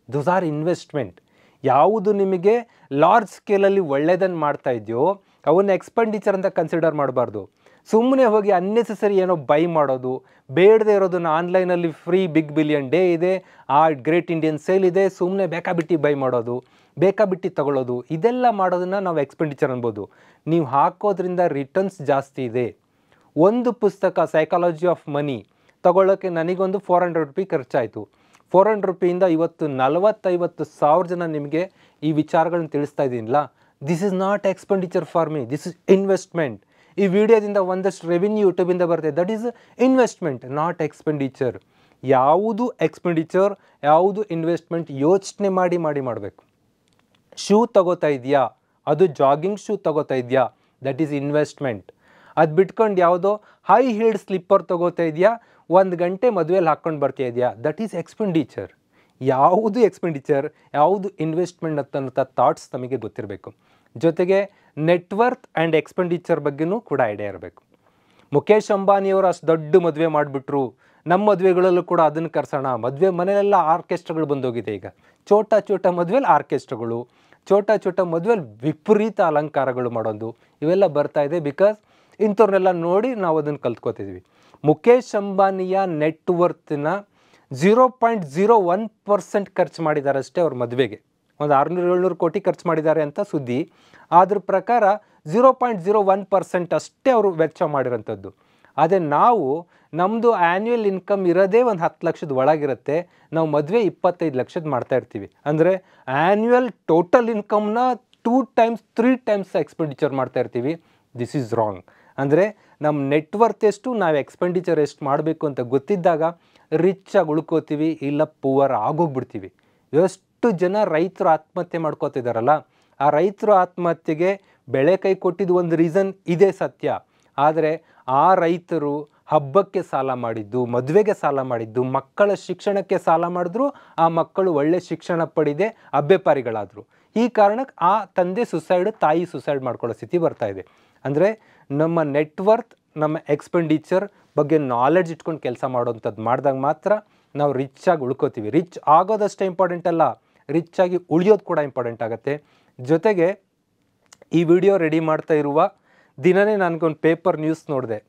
Those are investment. ಯಾವುದು ನಿಮಗೆ ಲಾರ್ಜ್ ಸ್ಕೇಲಲ್ಲಿ ಒಳ್ಳೆಯದನ್ನು ಮಾಡ್ತಾ ಇದೆಯೋ ಅವನ್ನ ಎಕ್ಸ್ಪೆಂಡಿಚರ್ ಅಂತ ಕನ್ಸಿಡರ್ ಮಾಡಬಾರ್ದು. ಸುಮ್ಮನೆ ಹೋಗಿ ಅನ್ನೆಸೆಸರಿ ಏನೋ ಬೈ ಮಾಡೋದು, ಬೇಡದೇ ಇರೋದನ್ನು ಆನ್ಲೈನಲ್ಲಿ ಫ್ರೀ ಬಿಗ್ ಬಿಲಿಯನ್ ಡೇ ಇದೆ, ಆ ಗ್ರೇಟ್ ಇಂಡಿಯನ್ ಸೇಲ್ ಇದೆ, ಸುಮ್ಮನೆ ಬೇಕಾಬಿಟ್ಟು ಬೈ ಮಾಡೋದು, ಬೇಕಾಬಿಟ್ಟು ತಗೊಳ್ಳೋದು, ಇದೆಲ್ಲ ಮಾಡೋದನ್ನು ನಾವು ಎಕ್ಸ್ಪೆಂಡಿಚರ್ ಅನ್ಬೋದು. ನೀವು ಹಾಕೋದ್ರಿಂದ ರಿಟರ್ನ್ಸ್ ಜಾಸ್ತಿ ಇದೆ. ಒಂದು ಪುಸ್ತಕ ಸೈಕಾಲಜಿ ಆಫ್ ಮನಿ ತಗೊಳ್ಳೋಕ್ಕೆ ನನಗೊಂದು 400 ರೂಪಾಯಿ ಖರ್ಚಾಯಿತು. 400 ರೂಪಾಯಿಂದ ಇವತ್ತು 40-50 ಜನ ನಿಮಗೆ ಈ ವಿಚಾರಗಳನ್ನ ತಿಳಿಸ್ತಾ ಇದ್ದೀನಿಲ್ಲ, this is not expenditure for me, this is investment. ಈ ವಿಡಿಯೋದಿಂದ ಒಂದಷ್ಟು ರೆವಿನ್ಯೂ ಯೂಟ್ಯೂಬಿಂದ ಬರ್ತದೆ, that is investment, not expenditure. ಯಾವುದು ಎಕ್ಸ್ಪೆಂಡಿಚರ್, ಯಾವುದು ಇನ್ವೆಸ್ಟ್ಮೆಂಟ್ ಯೋಚನೆ ಮಾಡಿ ಮಾಡಬೇಕು. ಶೂ ತಗೋತಾ ಇದೆಯಾ, ಅದು ಜಾಗಿಂಗ್ ಶೂ ತಗೋತಾ ಇದೆಯಾ, ದಟ್ ಈಸ್ ಇನ್ವೆಸ್ಟ್ಮೆಂಟ್. ಅದು ಬಿಟ್ಕೊಂಡು ಯಾವುದೋ ಹೈ ಹೀಲ್ಡ್ ಸ್ಲಿಪ್ಪರ್ ತಗೋತಾ ಇದೆಯಾ, 1 ಗಂಟೆ ಮದುವೆಯಲ್ಲಿ ಹಾಕ್ಕೊಂಡು ಬರ್ತಾ ಇದೆಯಾ, ದಟ್ ಈಸ್ ಎಕ್ಸ್ಪೆಂಡಿಚರ್. ಯಾವುದು ಎಕ್ಸ್ಪೆಂಡಿಚರ್, ಯಾವುದು ಇನ್ವೆಸ್ಟ್ಮೆಂಟ್ ಅಂತಂಥ ಥಾಟ್ಸ್ ನಮಗೆ ಗೊತ್ತಿರಬೇಕು. ಜೊತೆಗೆ ನೆಟ್ವರ್ತ್ ಆ್ಯಂಡ್ ಎಕ್ಸ್ಪೆಂಡಿಚರ್ ಬಗ್ಗೆನೂ ಕೂಡ ಐಡಿಯಾ ಇರಬೇಕು. ಮುಖೇಶ್ ಅಂಬಾನಿಯವರು ಅಷ್ಟು ದೊಡ್ಡ ಮದುವೆ ಮಾಡಿಬಿಟ್ರು, ನಮ್ಮ ಮದುವೆಗಳಲ್ಲೂ ಕೂಡ ಅದನ್ನು ಕರ್ಸೋಣ. ಮದುವೆ ಮನೆಯೆಲ್ಲ ಆರ್ಕೆಸ್ಟ್ರಾಗಳು ಬಂದೋಗಿದೆ ಈಗ. ಚೋಟ ಮದುವೆಯಲ್ಲಿ ಆರ್ಕೆಸ್ಟ್ರಾಗಳು, ಚೋಟ ಮದುವೆಯಲ್ಲಿ ವಿಪರೀತ ಅಲಂಕಾರಗಳು ಮಾಡೋದು, ಇವೆಲ್ಲ ಬರ್ತಾ ಇದೆ. ಬಿಕಾಸ್ ಇಂಥವ್ರನ್ನೆಲ್ಲ ನೋಡಿ ನಾವು ಅದನ್ನು ಕಲ್ತ್ಕೋತಿದ್ವಿ. ಮುಖೇಶ್ ಅಂಬಾನಿಯ ನೆಟ್ವರ್ತಿನ 0.01% ಖರ್ಚು ಮಾಡಿದ್ದಾರೆ ಅಷ್ಟೇ ಅವ್ರ ಮದುವೆಗೆ. ಒಂದು 600-700 ಕೋಟಿ ಖರ್ಚು ಮಾಡಿದ್ದಾರೆ ಅಂತ ಸುದ್ದಿ. ಅದ್ರ ಪ್ರಕಾರ 0.01% ಅಷ್ಟೇ ಅವರು ವೆಚ್ಚ ಮಾಡಿರೋಂಥದ್ದು. ಅದೇ ನಾವು ನಮ್ಮದು ಆ್ಯನ್ಯುವಲ್ ಇನ್ಕಮ್ ಇರೋದೇ ಒಂದು 10 ಲಕ್ಷದ ಒಳಗಿರುತ್ತೆ, ನಾವು ಮದುವೆ 25 ಲಕ್ಷದ ಮಾಡ್ತಾ ಇರ್ತೀವಿ. ಅಂದರೆ ಆ್ಯನ್ಯುವಲ್ ಟೋಟಲ್ ಇನ್ಕಮ್ನ 2 times 3 times ಎಕ್ಸ್ಪೆಂಡಿಚರ್ ಮಾಡ್ತಾ ಇರ್ತೀವಿ. This is wrong. ಅಂದರೆ ನಮ್ಮ ನೆಟ್ವರ್ತ್ ಎಷ್ಟು, ನಾವು ಎಕ್ಸ್ಪೆಂಡಿಚರ್ ಎಷ್ಟು ಮಾಡಬೇಕು ಅಂತ ಗೊತ್ತಿದ್ದಾಗ ರಿಚಾಗಿ ಉಳ್ಕೋತೀವಿ, ಇಲ್ಲ ಪೂವರ್ ಆಗೋಗ್ಬಿಡ್ತೀವಿ. ಎಷ್ಟು ಜನ ರೈತರು ಆತ್ಮಹತ್ಯೆ ಮಾಡ್ಕೋತಿದ್ದಾರಲ್ಲ, ಆ ರೈತರು ಆತ್ಮಹತ್ಯೆಗೆ ಬೆಳೆ ಕೈ ಕೊಟ್ಟಿದ್ದು ಒಂದು ರೀಸನ್ ಇದೇ ಸತ್ಯ. ಆದರೆ ಆ ರೈತರು ಹಬ್ಬಕ್ಕೆ ಸಾಲ ಮಾಡಿದ್ದು, ಮದುವೆಗೆ ಸಾಲ ಮಾಡಿದ್ದು, ಮಕ್ಕಳ ಶಿಕ್ಷಣಕ್ಕೆ ಸಾಲ ಮಾಡಿದ್ರು, ಆ ಮಕ್ಕಳು ಒಳ್ಳೆ ಶಿಕ್ಷಣ ಪಡೆದೇ ಅಬ್ಬೆಪಾರಿಗಳಾದರು. ಈ ಕಾರಣಕ್ಕೆ ಆ ತಂದೆ ಸುಸೈಡ್, ತಾಯಿ ಸುಸೈಡ್ ಮಾಡ್ಕೊಳ್ಳೋ ಸ್ಥಿತಿ ಬರ್ತಾ ಇದೆ. ಅಂದರೆ ನಮ್ಮ ನೆಟ್ವರ್ತ್, ನಮ್ಮ ಎಕ್ಸ್ಪೆಂಡಿಚರ್ ಬಗ್ಗೆ ನಾಲೆಡ್ಜ್ ಇಟ್ಕೊಂಡು ಕೆಲಸ ಮಾಡೋವಂಥದ್ದು ಮಾಡಿದಾಗ ಮಾತ್ರ ನಾವು ರಿಚಾಗಿ ಉಳ್ಕೋತೀವಿ. ರಿಚ್ ಆಗೋದಷ್ಟೇ ಇಂಪಾರ್ಟೆಂಟ್ ಅಲ್ಲ, ರಿಚಾಗಿ ಉಳಿಯೋದು ಕೂಡ ಇಂಪಾರ್ಟೆಂಟ್ ಆಗುತ್ತೆ. ಜೊತೆಗೆ ಈ ವಿಡಿಯೋ ರೆಡಿ ಮಾಡ್ತಾ ಇರುವ ದಿನವೇ ನನಗೊಂದು ಪೇಪರ್ ನ್ಯೂಸ್ ನೋಡಿದೆ.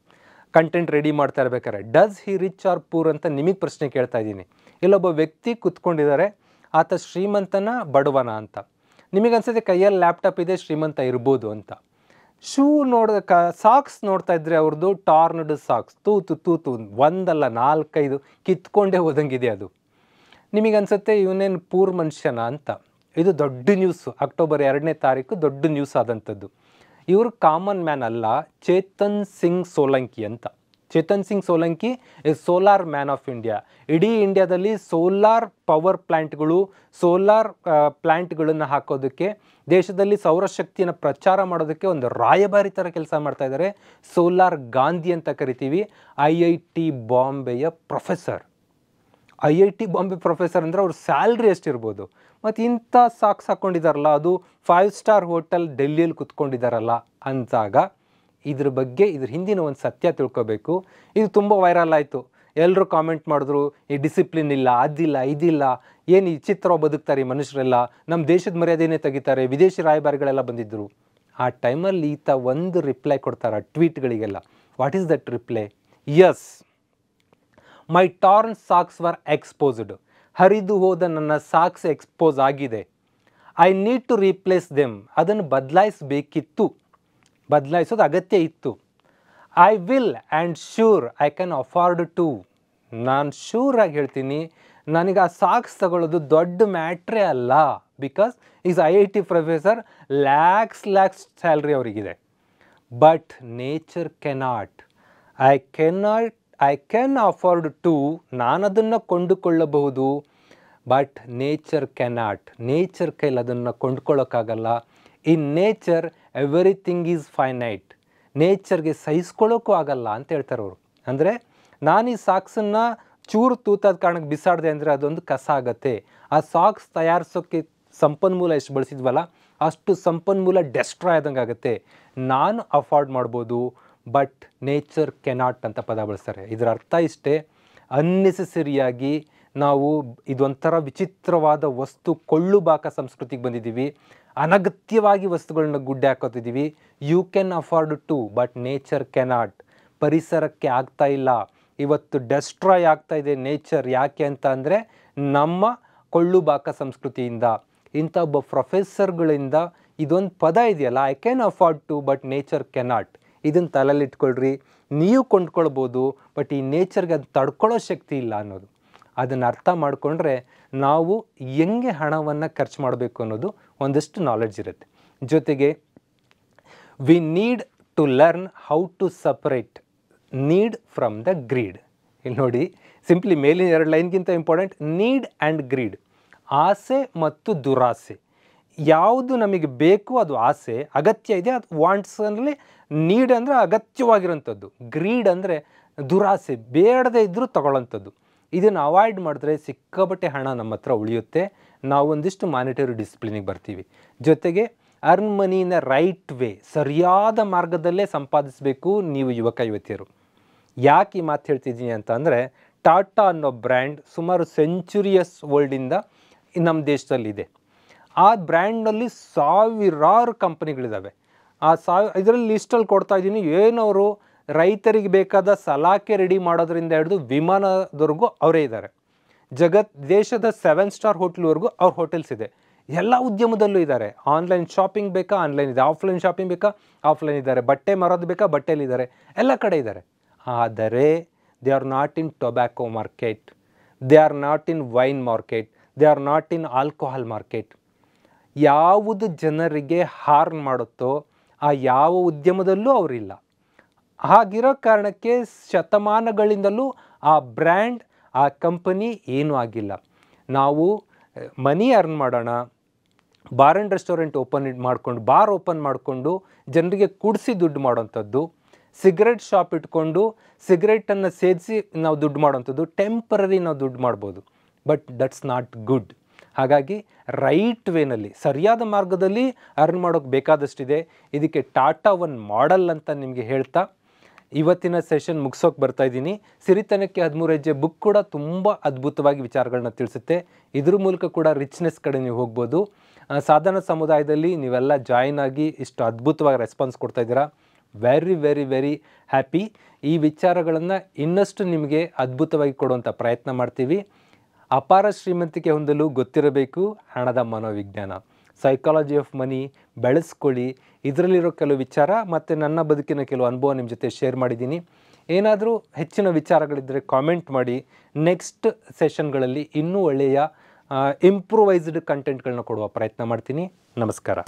ಕಂಟೆಂಟ್ ರೆಡಿ ಮಾಡ್ತಾ ಇರ್ಬೇಕಾದ್ರೆ does he rich R poor ಅಂತ ನಿಮಗೆ ಪ್ರಶ್ನೆ ಕೇಳ್ತಾ ಇದ್ದೀನಿ. ಇಲ್ಲೊಬ್ಬ ವ್ಯಕ್ತಿ ಕೂತ್ಕೊಂಡಿದ್ದಾರೆ, ಆತ ಶ್ರೀಮಂತನ ಬಡವನ ಅಂತ. ನಿಮಗನ್ಸುತ್ತೆ ಕೈಯಲ್ಲಿ ಲ್ಯಾಪ್ಟಾಪ್ ಇದೆ, ಶ್ರೀಮಂತ ಇರ್ಬೋದು ಅಂತ. ಶೂ ಸಾಕ್ಸ್ ನೋಡ್ತಾ ಇದ್ರೆ ಅವ್ರದ್ದು ಟಾರ್ನ್ಡ್ ಸಾಕ್ಸ್, ತೂತು ಒಂದಲ್ಲ 4-5 ಕಿತ್ಕೊಂಡೇ ಹೋದಂಗಿದೆ ಅದು. ನಿಮಗನ್ಸುತ್ತೆ ಇವನೇನು ಪೂರ್ ಮನುಷ್ಯನ ಅಂತ. ಇದು ದೊಡ್ಡ ನ್ಯೂಸು, ಅಕ್ಟೋಬರ್ 2ನೇ ತಾರೀಕು ದೊಡ್ಡ ನ್ಯೂಸ್ ಆದಂಥದ್ದು. ಇವರು ಕಾಮನ್ ಮ್ಯಾನ್ ಅಲ್ಲ, ಚೇತನ್ ಸಿಂಗ್ ಸೋಲಂಕಿ ಅಂತ. Chetan Singh Solanki is solar man of India. ಇಡೀ ಇಂಡಿಯಾದಲ್ಲಿ ಸೋಲಾರ್ ಪವರ್ ಪ್ಲ್ಯಾಂಟ್ಗಳು, ಸೋಲಾರ್ ಪ್ಲ್ಯಾಂಟ್ಗಳನ್ನು ಹಾಕೋದಕ್ಕೆ, ದೇಶದಲ್ಲಿ ಸೌರಶಕ್ತಿಯನ್ನು ಪ್ರಚಾರ ಮಾಡೋದಕ್ಕೆ ಒಂದು ರಾಯಭಾರಿ ಥರ ಕೆಲಸ ಮಾಡ್ತಾ ಇದ್ದಾರೆ. ಸೋಲಾರ್ ಗಾಂಧಿ ಅಂತ ಕರಿತೀವಿ. IIT ಬಾಂಬೆಯ ಪ್ರೊಫೆಸರ್. IIT ಬಾಂಬೆ ಪ್ರೊಫೆಸರ್ ಅಂದರೆ ಅವ್ರ ಸ್ಯಾಲ್ರಿ ಎಷ್ಟಿರ್ಬೋದು. ಮತ್ತು ಇಂಥ ಸಾಕ್ಸ್ ಹಾಕ್ಕೊಂಡಿದ್ದಾರಲ್ಲ, ಅದು 5 ಸ್ಟಾರ್ ಹೋಟೆಲ್ ಡೆಲ್ಲಿಯಲ್ಲಿ ಕುತ್ಕೊಂಡಿದ್ದಾರಲ್ಲ ಅಂದಾಗ ಇದ್ರ ಬಗ್ಗೆ, ಇದ್ರ ಹಿಂದಿನ ಒಂದು ಸತ್ಯ ತಿಳ್ಕೊಬೇಕು. ಇದು ತುಂಬ ವೈರಲ್ ಆಯಿತು. ಎಲ್ಲರೂ ಕಾಮೆಂಟ್ ಮಾಡಿದ್ರು, ಈ ಡಿಸಿಪ್ಲಿನ್ ಇಲ್ಲ, ಅದಿಲ್ಲ, ಇದಿಲ್ಲ, ಏನು ಈ ಚಿತ್ರ ಬದುಕ್ತಾರೆ ಈ ಮನುಷ್ಯರೆಲ್ಲ, ನಮ್ಮ ದೇಶದ ಮರ್ಯಾದೆನೇ ತೆಗಿತಾರೆ, ವಿದೇಶಿ ರಾಯಭಾರಿಗಳೆಲ್ಲ ಬಂದಿದ್ದರು. ಆ ಟೈಮಲ್ಲಿ ಈತ ಒಂದು ರಿಪ್ಲೈ ಕೊಡ್ತಾರೆ ಟ್ವೀಟ್ಗಳಿಗೆಲ್ಲ. What is that reply? Yes, my torn socks were exposed. ಹರಿದು ಹೋದ ನನ್ನ ಸಾಕ್ಸ್ ಎಕ್ಸ್ಪೋಸ್ ಆಗಿದೆ. I need to replace them. ಅದನ್ನು ಬದಲಾಯಿಸಬೇಕಿತ್ತು, ಬದಲಾಯಿಸೋದು ಅಗತ್ಯ ಇತ್ತು. I will and sure I can afford to. ನಾನು ಶ್ಯೂರಾಗಿ ಹೇಳ್ತೀನಿ, ನನಗೆ ಆ ಸಾಕ್ಸ್ ತಗೊಳ್ಳೋದು ದೊಡ್ಡ ಮ್ಯಾಟ್ರೇ ಅಲ್ಲ. Because is IIT professor, lakhs salary ಅವರಿಗಿದೆ. But nature cannot. I can afford to. ನಾನು ಅದನ್ನು ಕೊಂಡುಕೊಳ್ಳಬಹುದು, ಬಟ್ ನೇಚರ್ ಕೆನಾಟ್. ನೇಚರ್ ಕೈಲಿ ಅದನ್ನು ಕೊಂಡ್ಕೊಳ್ಳೋಕ್ಕಾಗಲ್ಲ. In nature everything is finite. ನೇಚರ್ಗೆ ಸಹಿಸ್ಕೊಳ್ಳೋಕ್ಕೂ ಆಗಲ್ಲ ಅಂತ ಹೇಳ್ತಾರೆ ಅವರು. ಅಂದರೆ ನಾನು ಈ ಸಾಕ್ಸನ್ನು ಚೂರು ತೂತಾದ ಕಾರಣಕ್ಕೆ ಬಿಸಾಡಿದೆ ಅಂದರೆ ಅದೊಂದು ಕಸ ಆಗುತ್ತೆ. ಆ ಸಾಕ್ಸ್ ತಯಾರಿಸೋಕ್ಕೆ ಸಂಪನ್ಮೂಲ ಎಷ್ಟು ಬಳಸಿದ್ವಲ್ಲ, ಅಷ್ಟು ಸಂಪನ್ಮೂಲ ಡೆಸ್ಟ್ರಾಯ್ ಆದಂಗೆ ಆಗುತ್ತೆ. ನಾನು ಅಫೋರ್ಡ್ ಮಾಡ್ಬೋದು, ಬಟ್ ನೇಚರ್ ಕೆನಾಟ್ ಅಂತ ಪದ ಬಳಸ್ತಾರೆ. ಇದರ ಅರ್ಥ ಇಷ್ಟೇ, ಅನ್ನೆಸೆಸರಿಯಾಗಿ ನಾವು ಇದೊಂಥರ ವಿಚಿತ್ರವಾದ ವಸ್ತು ಕೊಳ್ಳುಬಾಕ ಸಂಸ್ಕೃತಿಗೆ ಬಂದಿದ್ದೀವಿ. ಅನಗತ್ಯವಾಗಿ ವಸ್ತುಗಳನ್ನ ಗುಡ್ಡೆ ಹಾಕೋತಿದ್ದೀವಿ. You can afford to, but nature cannot. ಪರಿಸರಕ್ಕೆ ಆಗ್ತಾ ಇಲ್ಲ. ಇವತ್ತು ಡೆಸ್ಟ್ರಾಯ್ ಆಗ್ತಾ ಇದೆ ನೇಚರ್. ಯಾಕೆ ಅಂತ ಅಂದರೆ ನಮ್ಮ ಕೊಳ್ಳುಬಾಕ ಸಂಸ್ಕೃತಿಯಿಂದ. ಇಂಥ ಒಬ್ಬ ಪ್ರೊಫೆಸರ್ಗಳಿಂದ ಇದೊಂದು ಪದ ಇದೆಯಲ್ಲ, I can afford to but nature cannot, ಇದನ್ನು ತಲೆಯಲ್ಲಿ ಇಟ್ಕೊಳ್ರಿ. ನೀವು ಕೊಂಡ್ಕೊಳ್ಬೋದು, ಬಟ್ ಈ ನೇಚರ್ಗೆ ಅದು ತಡ್ಕೊಳ್ಳೋ ಶಕ್ತಿ ಇಲ್ಲ ಅನ್ನೋದು. ಅದನ್ನು ಅರ್ಥ ಮಾಡಿಕೊಂಡ್ರೆ ನಾವು ಹೆಂಗೆ ಹಣವನ್ನು ಖರ್ಚು ಮಾಡಬೇಕು ಅನ್ನೋದು ಒಂದಷ್ಟು ನಾಲೆಡ್ಜ್ ಇರುತ್ತೆ. ಜೊತೆಗೆ we need to learn how to separate need from the greed. ಇಲ್ಲಿ ನೋಡಿ, ಸಿಂಪ್ಲಿ ಮೇಲಿನ 2 ಲೈನ್ಗಿಂತ ಇಂಪಾರ್ಟೆಂಟ್ ನೀಡ್ ಆ್ಯಂಡ್ ಗ್ರೀಡ್. ಆಸೆ ಮತ್ತು ದುರಾಸೆ. ಯಾವುದು ನಮಗೆ ಬೇಕು ಅದು ಆಸೆ, ಅಗತ್ಯ ಇದೆ ಅದು ವಾಂಟ್ಸ್ ಅಂದರೆ ನೀಡ್ ಅಂದರೆ ಅಗತ್ಯವಾಗಿರೋಂಥದ್ದು, ಗ್ರೀಡ್ ಅಂದರೆ ದುರಾಸೆ, ಬೇಡದೇ ಇದ್ದರೂ ತಗೊಳ್ಳೋಂಥದ್ದು. ಇದನ್ನು ಅವಾಯ್ಡ್ ಮಾಡಿದ್ರೆ ಸಿಕ್ಕಾಪಟ್ಟೆ ಹಣ ನಮ್ಮ ಹತ್ರ ಉಳಿಯುತ್ತೆ. ನಾವೊಂದಿಷ್ಟು ಮಾನಿಟರಿ ಡಿಸಿಪ್ಲಿನಿಗೆ ಬರ್ತೀವಿ. ಜೊತೆಗೆ ಅರ್ನ್ ಮನಿನ ರೈಟ್ ವೇ, ಸರಿಯಾದ ಮಾರ್ಗದಲ್ಲೇ ಸಂಪಾದಿಸಬೇಕು ನೀವು ಯುವಕ ಯುವತಿಯರು. ಯಾಕೆ ಈ ಮಾತು ಹೇಳ್ತಿದ್ದೀನಿ ಅಂತ ಅಂದರೆ, ಟಾಟಾ ಅನ್ನೋ ಬ್ರ್ಯಾಂಡ್ ಸುಮಾರು ಸೆಂಚುರಿಯಸ್ ಓಲ್ಡಿಂದ ನಮ್ಮ ದೇಶದಲ್ಲಿದೆ. ಆ ಬ್ರ್ಯಾಂಡ್ನಲ್ಲಿ ಸಾವಿರಾರು ಕಂಪನಿಗಳಿದ್ದಾವೆ. ಇದರಲ್ಲಿ ಲಿಸ್ಟಲ್ಲಿ ಕೊಡ್ತಾ ಇದ್ದೀನಿ. ಏನವರು ರೈತರಿಗೆ ಬೇಕಾದ ಸಲಾಕೆ ರೆಡಿ ಮಾಡೋದ್ರಿಂದ ಹಿಡಿದು ವಿಮಾನದವರೆಗೂ ಅವರೇ ಇದ್ದಾರೆ. ದೇಶದ 7 ಸ್ಟಾರ್ ಹೋಟ್ಲ್ವರೆಗೂ ಅವ್ರ ಹೋಟೆಲ್ಸ್ ಇದೆ. ಎಲ್ಲ ಉದ್ಯಮದಲ್ಲೂ ಇದ್ದಾರೆ. ಆನ್ಲೈನ್ ಶಾಪಿಂಗ್ ಬೇಕಾ ಆನ್ಲೈನ್ ಇದೆ, ಆಫ್ಲೈನ್ ಶಾಪಿಂಗ್ ಬೇಕಾ ಆಫ್ಲೈನ್ ಇದ್ದಾರೆ, ಬಟ್ಟೆ ಮಾರೋದು ಬೇಕಾ ಬಟ್ಟೆಯಲ್ಲಿದ್ದಾರೆ, ಎಲ್ಲ ಕಡೆ ಇದ್ದಾರೆ. ಆದರೆ they are not in tobacco market, they are not in wine market, they are not in alcohol market. ಯಾವುದು ಜನರಿಗೆ ಹಾರ್ನ್ ಮಾಡುತ್ತೋ ಆ ಯಾವ ಉದ್ಯಮದಲ್ಲೂ ಅವರಿಲ್ಲ. ಹಾಗಿರೋ ಕಾರಣಕ್ಕೆ ಶತಮಾನಗಳಿಂದಲೂ ಆ ಬ್ರ್ಯಾಂಡ್, ಆ ಕಂಪನಿ ಏನೂ ಆಗಿಲ್ಲ. ನಾವು ಮನಿ ಅರ್ನ್ ಮಾಡೋಣ, bar and restaurant bar open ಮಾಡಿಕೊಂಡು ಜನರಿಗೆ ಕುಡಿಸಿ ದುಡ್ಡು ಮಾಡೋವಂಥದ್ದು, ಸಿಗರೆಟ್ ಶಾಪ್ ಇಟ್ಕೊಂಡು ಸಿಗರೆಟನ್ನು ಸೇದಿಸಿ ನಾವು ದುಡ್ಡು ಮಾಡೋವಂಥದ್ದು, ಟೆಂಪರರಿ ನಾವು ದುಡ್ಡು ಮಾಡ್ಬೋದು. But that's not good. ಹಾಗಾಗಿ ರೈಟ್ ವೇನಲ್ಲಿ, ಸರಿಯಾದ ಮಾರ್ಗದಲ್ಲಿ ಅರ್ನ್ ಮಾಡೋಕ್ಕೆ ಬೇಕಾದಷ್ಟಿದೆ. ಇದಕ್ಕೆ ಟಾಟಾ ಒಂದು ಮಾಡೆಲ್ ಅಂತ ನಿಮಗೆ ಹೇಳ್ತಾ ಇವತ್ತಿನ ಸೆಷನ್ ಮುಗಿಸೋಕೆ ಬರ್ತಾಯಿದ್ದೀನಿ. ಸಿರಿತನಕ್ಕೆ 13 ಹೆಜ್ಜೆ ಬುಕ್ ಕೂಡ ತುಂಬ ಅದ್ಭುತವಾಗಿ ವಿಚಾರಗಳನ್ನ ತಿಳಿಸುತ್ತೆ. ಇದ್ರ ಮೂಲಕ ಕೂಡ ರಿಚ್ನೆಸ್ ಕಡೆ ನೀವು ಹೋಗ್ಬೋದು. ಸಾಧನ ಸಮುದಾಯದಲ್ಲಿ ನೀವೆಲ್ಲ ಜಾಯಿನ್ ಆಗಿ ಇಷ್ಟು ಅದ್ಭುತವಾಗಿ ರೆಸ್ಪಾನ್ಸ್ ಕೊಡ್ತಾ ಇದ್ದೀರಾ. Very very very happy. ಈ ವಿಚಾರಗಳನ್ನು ಇನ್ನಷ್ಟು ನಿಮಗೆ ಅದ್ಭುತವಾಗಿ ಕೊಡುವಂಥ ಪ್ರಯತ್ನ ಮಾಡ್ತೀವಿ. ಅಪಾರ ಶ್ರೀಮಂತಿಕೆ ಹೊಂದಲು ಗೊತ್ತಿರಬೇಕು ಹಣದ ಮನೋವಿಜ್ಞಾನ, ಸೈಕಾಲಜಿ ಆಫ್ ಮನಿ ಬೆಳೆಸ್ಕೊಳ್ಳಿ. ಇದರಲ್ಲಿರೋ ಕೆಲವು ವಿಚಾರ ಮತ್ತು ನನ್ನ ಬದುಕಿನ ಕೆಲವು ಅನುಭವ ನಿಮ್ಮ ಜೊತೆ ಶೇರ್ ಮಾಡಿದ್ದೀನಿ. ಏನಾದರೂ ಹೆಚ್ಚಿನ ವಿಚಾರಗಳಿದ್ದರೆ ಕಾಮೆಂಟ್ ಮಾಡಿ. ನೆಕ್ಸ್ಟ್ ಸೆಷನ್ಗಳಲ್ಲಿ ಇನ್ನೂ ಒಳ್ಳೆಯ ಇಂಪ್ರೂವೈಸ್ಡ್ ಕಂಟೆಂಟ್ಗಳನ್ನ ಕೊಡುವ ಪ್ರಯತ್ನ ಮಾಡ್ತೀನಿ. ನಮಸ್ಕಾರ.